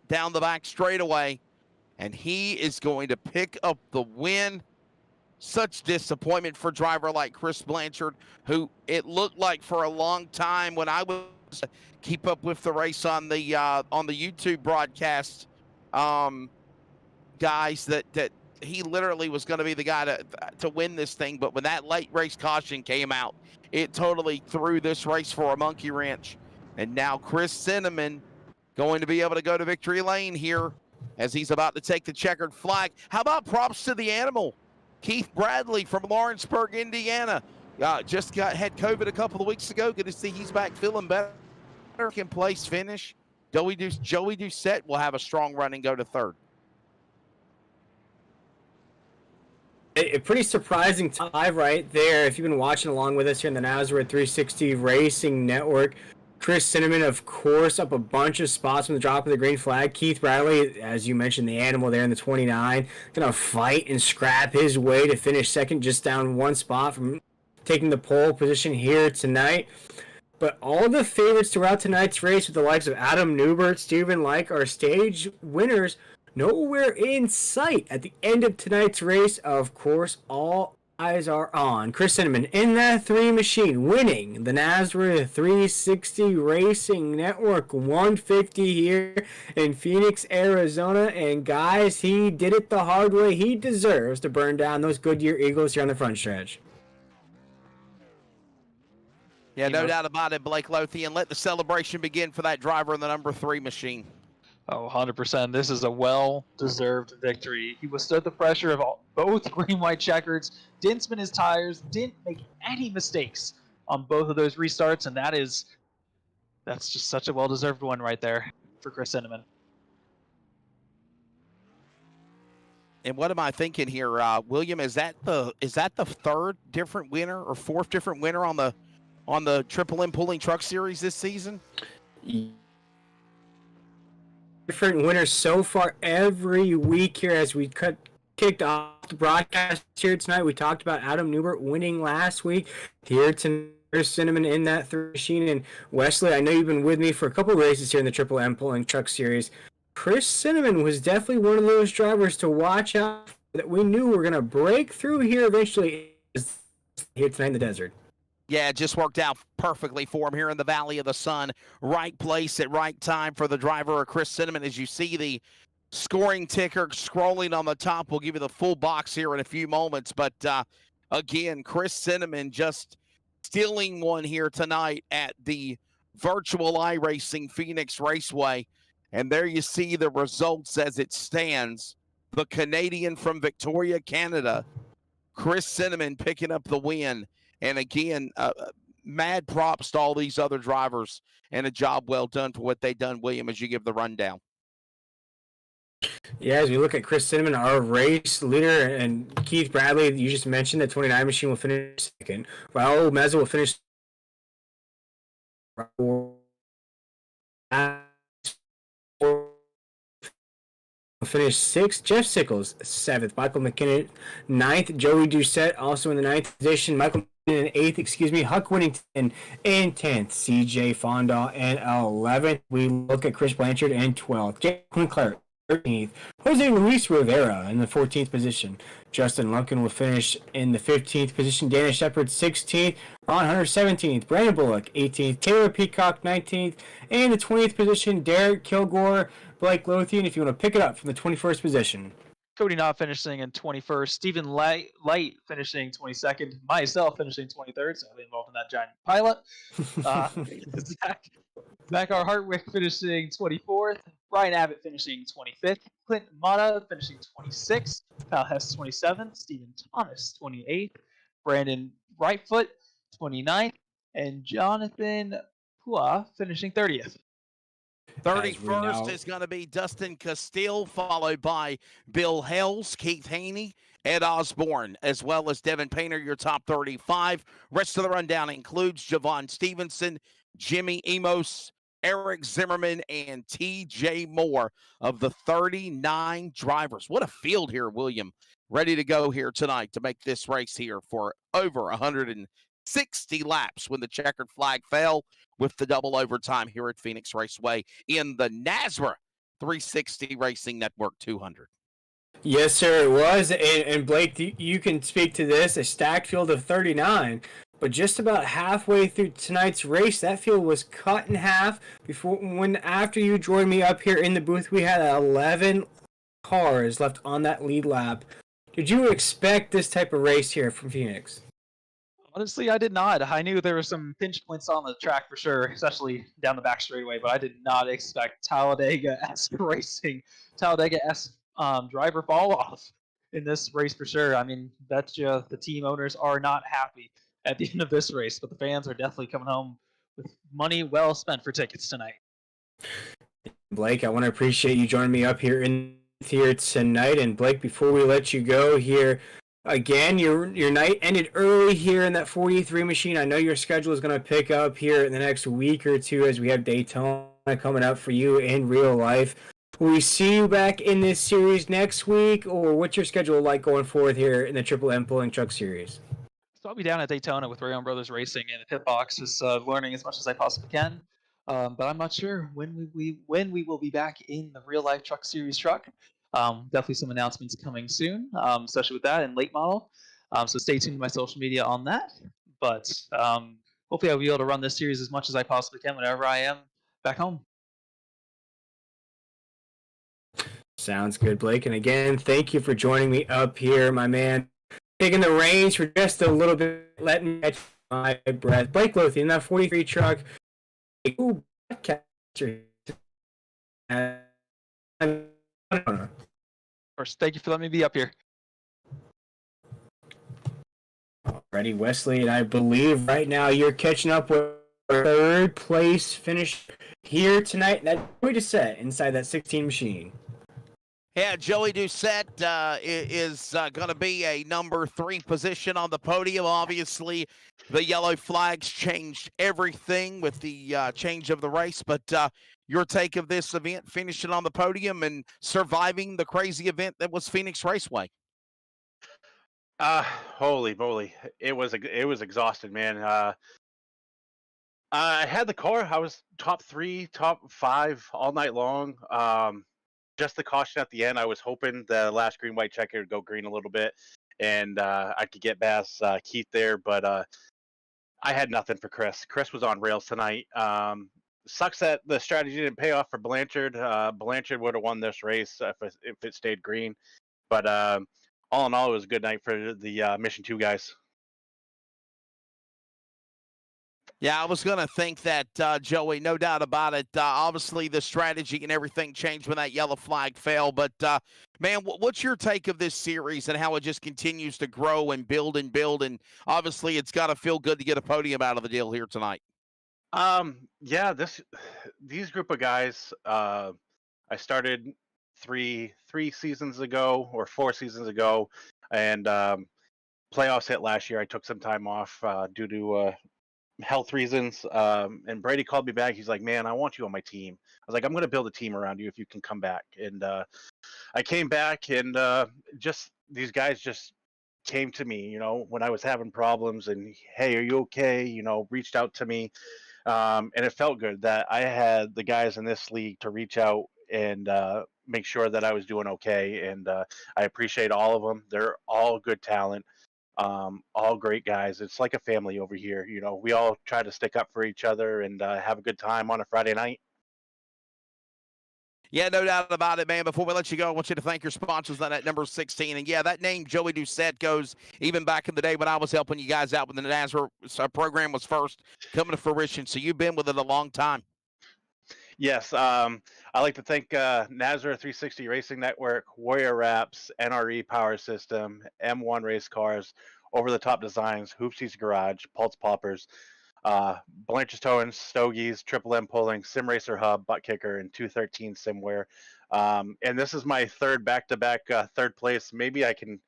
down the back straightaway, and he is going to pick up the win. Such disappointment for a driver like Chris Blanchard, who it looked like for a long time when I was keep up with the race on the YouTube broadcast, guys, that he literally was going to be the guy to win this thing. But when that late race caution came out, it totally threw this race for a monkey wrench. And now Chris Cinnamon going to be able to go to victory lane here as he's about to take the checkered flag. How about props to the animal? Keith Bradley from Lawrenceburg, Indiana. Just had COVID a couple of weeks ago. Good to see he's back feeling better. Can place finish. Joey Doucette will have a strong run and go to 3rd. A pretty surprising tie right there. If you've been watching along with us here in the NASRA 360 Racing Network, Chris Cinnamon, of course, up a bunch of spots from the drop of the green flag. Keith Bradley, as you mentioned, the animal there in the 29, going to fight and scrap his way to finish second, just down 1 spot from taking the pole position here tonight. But all the favorites throughout tonight's race, with the likes of Adam Newbert, Stephen Like, our stage winners, nowhere in sight at the end of tonight's race. Of course, all eyes are on Chris Cinnamon in that 3 machine, winning the NASRA 360 Racing Network 150 here in Phoenix, Arizona. And guys, he did it the hard way. He deserves to burn down those Goodyear Eagles here on the front stretch. Yeah, no doubt about it, Blake Lothian. Let the celebration begin for that driver in the number 3 machine. Oh, 100%. This is a well-deserved victory. He withstood the pressure of both green-white checkers, didn't spin his tires, didn't make any mistakes on both of those restarts, and that's just such a well-deserved one right there for Chris Cinnamon. And what am I thinking here, William? Is that the 3rd different winner or 4th different winner on the Triple M Pulling Truck Series this season? Different winners so far every week here as we kicked off the broadcast here tonight. We talked about Adam Newbert winning last week. Here tonight, Cinnamon in that 3 machine. And Wesley, I know you've been with me for a couple of races here in the Triple M Pulling Truck Series. Chris Cinnamon was definitely one of those drivers to watch out for that we knew were going to break through here eventually here tonight in the desert. Yeah, it just worked out perfectly for him here in the Valley of the Sun. Right place at right time for the driver of Chris Cinnamon. As you see the scoring ticker scrolling on the top, we'll give you the full box here in a few moments. But again, Chris Cinnamon just stealing one here tonight at the virtual iRacing Phoenix Raceway. And there you see the results as it stands. The Canadian from Victoria, Canada, Chris Cinnamon picking up the win. And again, mad props to all these other drivers and a job well done for what they've done, William, as you give the rundown. Yeah, as we look at Chris Cinnamon, our race leader, and Keith Bradley, you just mentioned the 29 machine will finish second. Raul Meza will finish sixth. Jeff Sickles, seventh. Michael McKinnon, ninth. Joey Doucette, also in the ninth position. Michael in eighth, Huck Whittington in 10th, CJ Fonda in 11th. We look at Chris Blanchard in 12th, Jake Clark 13th, Jose Luis Rivera in the 14th position. Justin Lunkin will finish in the 15th position. Dana Shepard 16th, Ron Hunter 17th, Brandon Bullock 18th, Taylor Peacock 19th, and the 20th position, Derek Kilgore, Blake Lothian, if you want to pick it up from the 21st position. Cody Knott finishing in 21st, Stephen Light finishing 22nd, myself finishing 23rd, so I'll be involved in that giant pilot. Zach R. Hartwick finishing 24th, Brian Abbott finishing 25th, Clint Mata finishing 26th, Kyle Hess 27th, Stephen Thomas 28th, Brandon Rightfoot 29th, and Jonathan Pua finishing 30th. 31st is going to be Dustin Castile, followed by Bill Hells, Keith Haney, Ed Osborne, as well as Devin Painter, your top 35. Rest of the rundown includes Javon Stevenson, Jimmy Emos, Eric Zimmerman, and TJ Moore of the 39 drivers. What a field here, William. Ready to go here tonight to make this race here for over 160 laps when the checkered flag fell with the double overtime here at Phoenix Raceway in the NASRA 360 Racing Network 200. Yes, sir, it was. And Blake, you can speak to this, a stacked field of 39. But just about halfway through tonight's race, that field was cut in half. After you joined me up here in the booth, we had 11 cars left on that lead lap. Did you expect this type of race here from Phoenix? Honestly, I did not. I knew there were some pinch points on the track for sure, especially down the back straightaway, but I did not expect Talladega-esque racing, Talladega-esque driver fall off in this race for sure. I mean, that's just the team owners are not happy at the end of this race, but the fans are definitely coming home with money well spent for tickets tonight. Blake, I want to appreciate you joining me up here tonight. And Blake, before we let you go here, again, your night ended early here in that 43 machine. I know your schedule is going to pick up here in the next week or two as we have Daytona coming up for you in real life. Will we see you back in this series next week, or what's your schedule like going forward here in the Triple M Pulling Truck Series? So I'll be down at Daytona with Rayon Brothers Racing in the pit box, just learning as much as I possibly can. But I'm not sure when we will be back in the real life Truck Series truck. Definitely some announcements coming soon, especially with that and late model. So stay tuned to my social media on that. But hopefully I'll be able to run this series as much as I possibly can whenever I am back home. Sounds good, Blake. And again, thank you for joining me up here, my man. Taking the reins for just a little bit, letting me catch my breath. Blake Lothian, that 43 truck. Ooh, First, thank you for letting me be up here. Alrighty, Wesley, and I believe right now you're catching up with third place finish here tonight. That's way to set inside that 16 machine. Yeah, Joey Doucette is going to be a number 3 position on the podium. Obviously, the yellow flags changed everything with the change of the race. But your take of this event, finishing on the podium and surviving the crazy event that was Phoenix Raceway. Holy moly. It was exhausted, man. I had the car. I was top 3, top 5 all night long. just the caution at the end. I was hoping the last green white checker would go green a little bit, and I could get past Keith there, but I had nothing for Chris. Chris was on rails tonight. Sucks that the strategy didn't pay off for Blanchard. Blanchard would have won this race if it stayed green. But all in all, it was a good night for the Mission 2 guys. Yeah, I was going to think that, Joey, no doubt about it. Obviously, the strategy and everything changed when that yellow flag fell. But, man, what's your take of this series and how it just continues to grow and build and build? And obviously, it's got to feel good to get a podium out of the deal here tonight. Yeah, these group of guys, I started three seasons ago or 4 seasons ago, and playoffs hit last year. I took some time off due to health reasons. And Brady called me back. He's like, "Man, I want you on my team." I was like, "I'm going to build a team around you if you can come back." And I came back, and just these guys just came to me, when I was having problems, and hey, are you okay? Reached out to me. And it felt good that I had the guys in this league to reach out and make sure that I was doing okay. And I appreciate all of them. They're all good talent, all great guys. It's like a family over here. We all try to stick up for each other and have a good time on a Friday night. Yeah, no doubt about it, man. Before we let you go, I want you to thank your sponsors on that number 16. And, yeah, that name, Joey Doucette, goes even back in the day when I was helping you guys out when the NASRA program was first coming to fruition. So you've been with it a long time. Yes, I like to thank NASRA 360 Racing Network, Warrior Wraps, NRE Power System, M1 Race Cars, Over the Top Designs, Hoopsies Garage, Pulse Poppers, Blanchard's Towing, Stogies, Triple M Pulling, Sim Racer Hub, Butt Kicker, and 213 Simware. And this is my third back-to-back third place. Maybe I can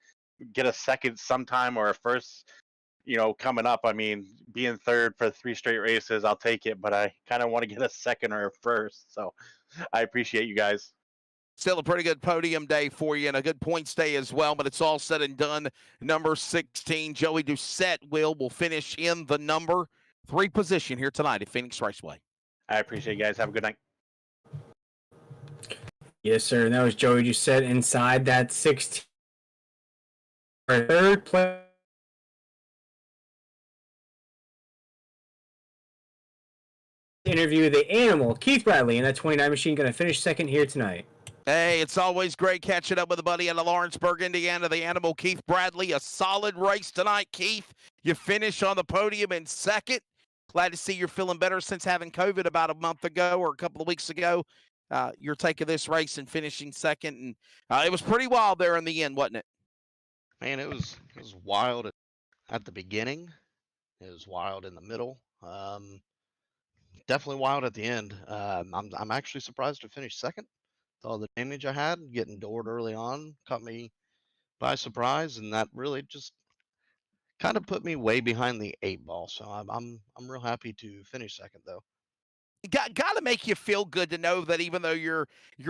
get a second sometime or a first, coming up. I mean, being third for 3 straight races, I'll take it, but I kind of want to get a second or a first. So I appreciate you guys. Still a pretty good podium day for you and a good points day as well, but it's all said and done. Number 16, Joey Doucette will finish in the number 3 position here tonight at Phoenix Raceway. I appreciate you guys. Have a good night. Yes, sir. And that was Joey Doucette inside that 16. Third place. Interview the animal, Keith Bradley, in that 29 machine, going to finish second here tonight. Hey, it's always great catching up with a buddy out of Lawrenceburg, Indiana, the animal, Keith Bradley. A solid race tonight, Keith. You finish on the podium in second. Glad to see you're feeling better since having COVID about a month ago or a couple of weeks ago. You're taking this race and finishing second, and it was pretty wild there in the end, wasn't it? Man, it was wild at the beginning. It was wild in the middle. Definitely wild at the end. I'm actually surprised to finish second. All the damage I had, getting doored early on, caught me by surprise, and that really just kind of put me way behind the 8 ball. So I'm real happy to finish second, though. Got to make you feel good to know that even though your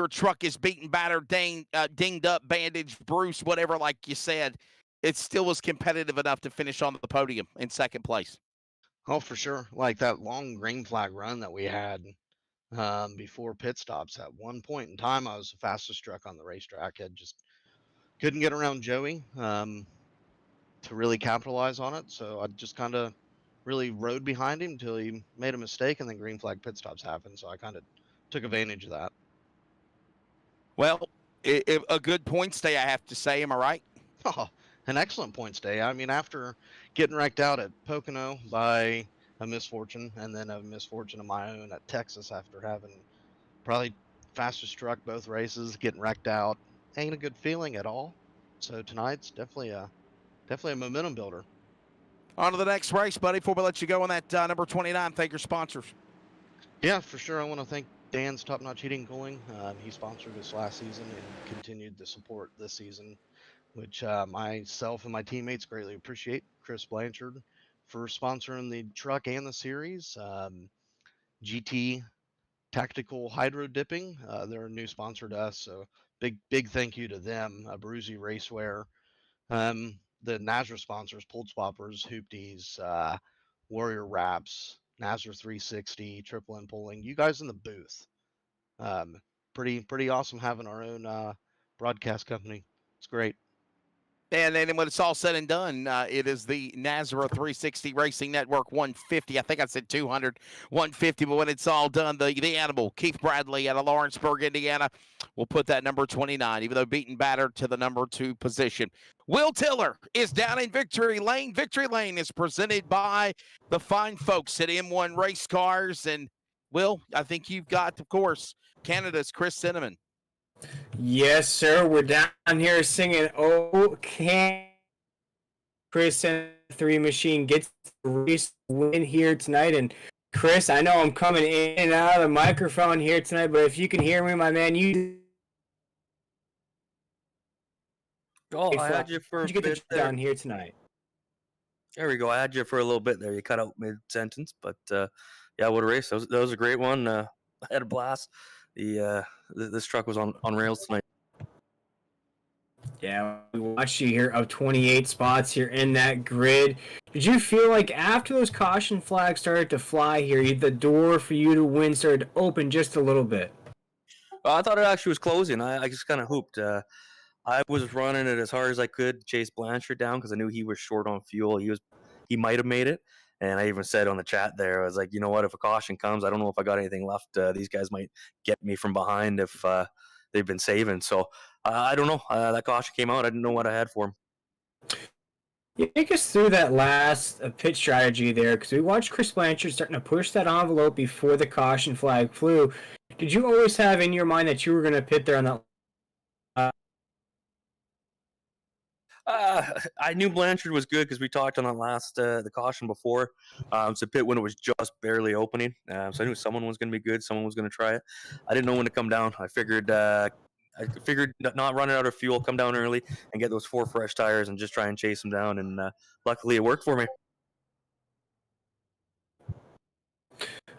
truck is beaten, battered, dinged up, bandaged, bruised, whatever, like you said, it still was competitive enough to finish on the podium in second place. Oh, for sure. Like that long green flag run that we had before pit stops. At one point in time, I was the fastest truck on the racetrack. I just couldn't get around Joey to really capitalize on it. So I just kind of really rode behind him until he made a mistake, and then green flag pit stops happened. So I kind of took advantage of that. Well, a good points day, I have to say. Am I right? Oh, an excellent points day. I mean, after getting wrecked out at Pocono by a misfortune, and then a misfortune of my own at Texas after having probably fastest truck both races, getting wrecked out, ain't a good feeling at all. So tonight's definitely a momentum builder. On to the next race, buddy. Before we let you go on that number 29, thank your sponsors. Yeah, for sure. I want to thank Dan's Top Notch Heating and Cooling. He sponsored us last season and continued to support this season, which myself and my teammates greatly appreciate. Chris Blanchard for sponsoring the truck and the series. GT Tactical Hydro Dipping, they're a new sponsor to us, so big thank you to them. Bruzy Racewear, the NASRA sponsors, Pulse Poppers, Hoopties, Warrior Wraps, NASRA 360, Triple M Pulling. You guys in the booth, pretty awesome having our own broadcast company. It's great. And then when it's all said and done, it is the NASRA 360 Racing Network 150. I think I said 200, 150, but when it's all done, the animal, Keith Bradley out of Lawrenceburg, Indiana, will put that number 29, even though beaten battered to the number 2 position. Will Tiller is down in Victory Lane. Victory Lane is presented by the fine folks at M1 Race Cars. And, Will, I think you've got, of course, Canada's Chris Cinnamon. Yes, sir. We're down here singing "Oh Can." Chris and the 3 Machine gets the race win here tonight. And Chris, I know I'm coming in and out of the microphone here tonight, but if you can hear me, my man, you. Oh, I had you for a you get bit the there. down here tonight. There we go. I had you for a little bit there. You cut out mid-sentence, but yeah, what a race. That was a great one. I had a blast. This truck was on rails tonight. Yeah, we watched you here of 28 spots here in that grid. Did you feel like after those caution flags started to fly here, the door for you to win started to open just a little bit? I thought it actually was closing. I just kind of hooped. I was running it as hard as I could, chase Blanchard down because I knew he was short on fuel. He might have made it, and I even said on the chat there, I was like, you know what? If a caution comes, I don't know if I got anything left. These guys might get me from behind if they've been saving. So I don't know. That caution came out. I didn't know what I had for him. Yeah, take us through that last pit strategy there, because we watched Chris Blanchard starting to push that envelope before the caution flag flew. Did you always have in your mind that you were going to pit there on that? I knew Blanchard was good because we talked on the last the caution before. It's a pit when it was just barely opening, so I knew someone was going to be good, someone was going to try it. I didn't know when to come down. I figured not run out of fuel, come down early, and get those 4 fresh tires and just try and chase them down. And luckily, it worked for me.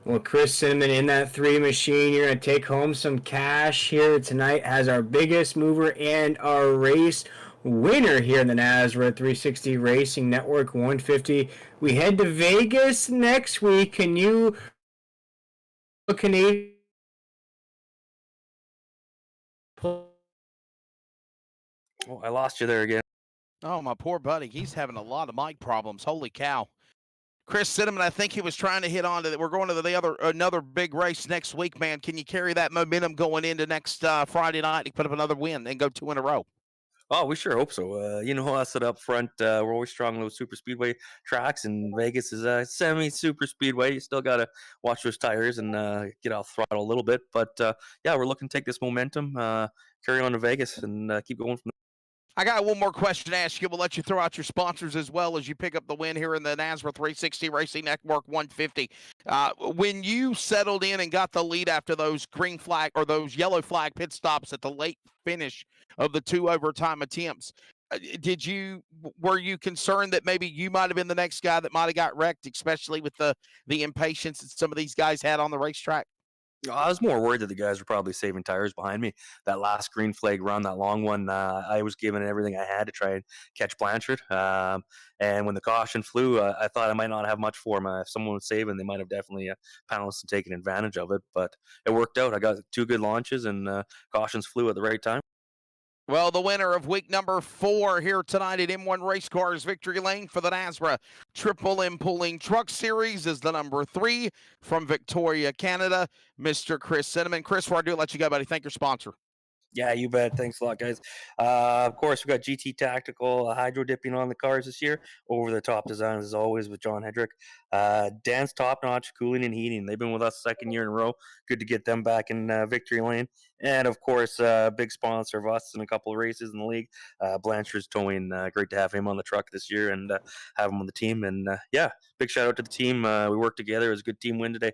Well, Chris Cinnamon in that 3 Machine, you're going to take home some cash here tonight as our biggest mover and our race winner here in the NASRA 360 Racing Network 150. We head to Vegas next week. Can you Canadian? Oh, I lost you there again. Oh, my poor buddy. He's having a lot of mic problems. Holy cow. Chris Cinnamon, I think he was trying to hit on to that. We're going to another big race next week, man. Can you carry that momentum going into next Friday night and put up another win and go 2 in a row? Oh, we sure hope so. You know us up front. We're always strong on those super speedway tracks, and Vegas is a semi-super speedway. You still got to watch those tires and get off throttle a little bit. But, yeah, we're looking to take this momentum, carry on to Vegas, and keep going from there. I got one more question to ask you. We'll let you throw out your sponsors as well as you pick up the win here in the NASRA 360 Racing Network 150. When you settled in and got the lead after those green flag or those yellow flag pit stops at the late finish of the 2 overtime attempts, were you concerned that maybe you might have been the next guy that might have got wrecked, especially with the impatience that some of these guys had on the racetrack? I was more worried that the guys were probably saving tires behind me. That last green flag run, that long one, I was giving everything I had to try and catch Blanchard. And when the caution flew, I thought I might not have much for him. If someone was saving, they might have definitely pounced and taken advantage of it. But it worked out. I got 2 good launches, and cautions flew at the right time. Well, the winner of week number 4 here tonight at M1 Race Cars Victory Lane for the NASRA Triple M Pulling Truck Series is the number 3 from Victoria, Canada, Mr. Chris Cinnamon. Chris, before I do let you go, buddy, thank your sponsor. Yeah, you bet. Thanks a lot, guys. Of course, we got GT Tactical hydro dipping on the cars this year. Over the top designs, as always, with John Hedrick. Dan's Top Notch Cooling and Heating. They've been with us 2nd year in a row. Good to get them back in Victory Lane. And, of course, big sponsor of us in a couple of races in the league. Blanchard's Towing. Great to have him on the truck this year and have him on the team. And, yeah, big shout out to the team. We worked together. It was a good team win today.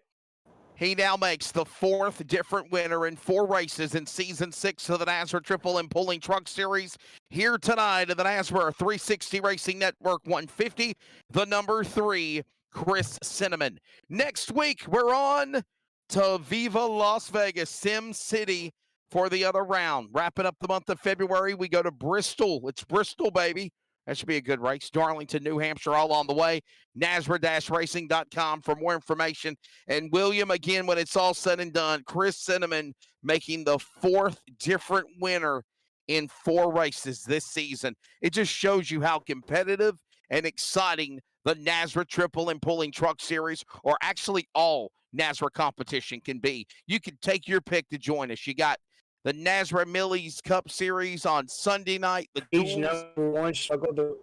He now makes the 4th different winner in 4 races in Season 6 of the NASRA Triple M Pulling Truck Series. Here tonight at the NASRA 360 Racing Network 150, the number 3, Chris Cinnamon. Next week, we're on to Viva Las Vegas, Sim City, for the other round. Wrapping up the month of February, we go to Bristol. It's Bristol, baby. That should be a good race. Darlington, New Hampshire, all on the way. NASRA-racing.com for more information. And William, again, when it's all said and done, Chris Cinnamon making the 4th different winner in 4 races this season. It just shows you how competitive and exciting the NASRA Triple and Pulling Truck Series, or actually all NASRA competition, can be. You can take your pick to join us. You got the NASRA Millie's Cup Series on Sunday night. The Each duels. number one struggled to.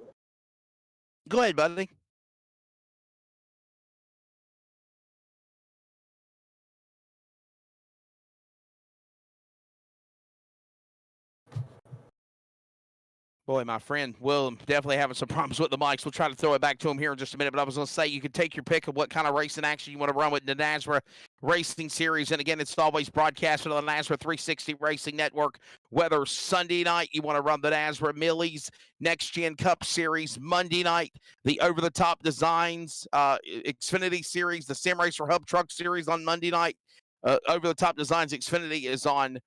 Go ahead, buddy. Boy, my friend Will definitely having some problems with the mics. We'll try to throw it back to him here in just a minute. But I was going to say, you can take your pick of what kind of racing action you want to run with the NASRA Racing Series. And again, it's always broadcasted on the NASRA 360 Racing Network. Whether Sunday night you want to run the NASRA Millie's Next Gen Cup Series, Monday night the Over the Top Designs Xfinity Series, the Sim Racer Hub Truck Series on Monday night. Over the Top Designs Xfinity is on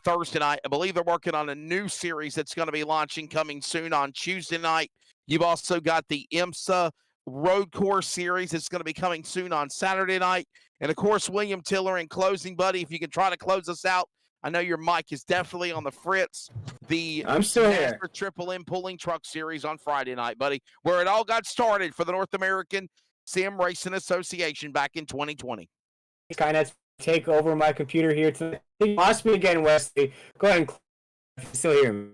Thursday night. I believe they're working on a new series that's going to be launching coming soon on Tuesday night. You've also got the IMSA Road Course Series that's going to be coming soon on Saturday night. And, of course, William Tiller in closing, buddy, if you can try to close us out. I know your mic is definitely on the fritz. I'm still here. NASRA Triple M Pulling Truck Series on Friday night, buddy, where it all got started for the North American Sim Racing Association back in 2020. Kind of take over my computer here today. You lost me again, Wesley. Go ahead and still hear me.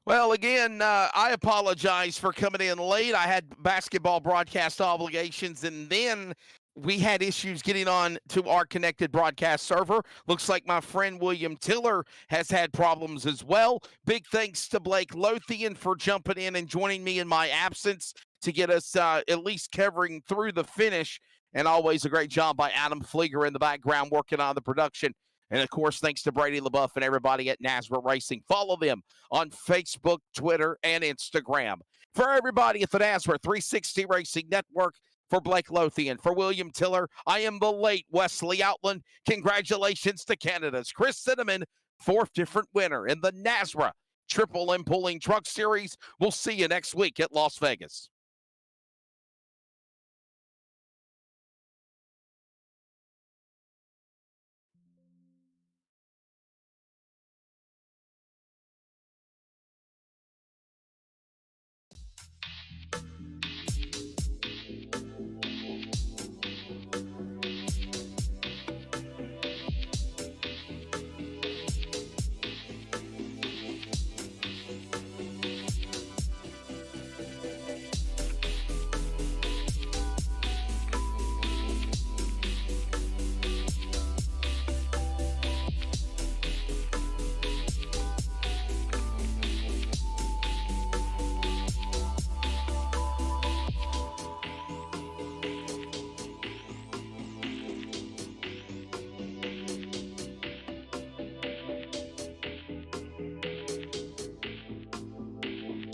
Well, again, I apologize for coming in late. I had basketball broadcast obligations, and then we had issues getting on to our connected broadcast server. Looks like my friend William Tiller has had problems as well. Big thanks to Blake Lothian for jumping in and joining me in my absence to get us at least covering through the finish. And always a great job by Adam Flieger in the background working on the production. And, of course, thanks to Brady LaBeouf and everybody at NASRA Racing. Follow them on Facebook, Twitter, and Instagram. For everybody at the NASRA 360 Racing Network, for Blake Lothian, for William Tiller, I am the late Wesley Outland. Congratulations to Canada's Chris Cinnamon, 4th different winner in the NASRA Triple M Pulling Truck Series. We'll see you next week at Las Vegas.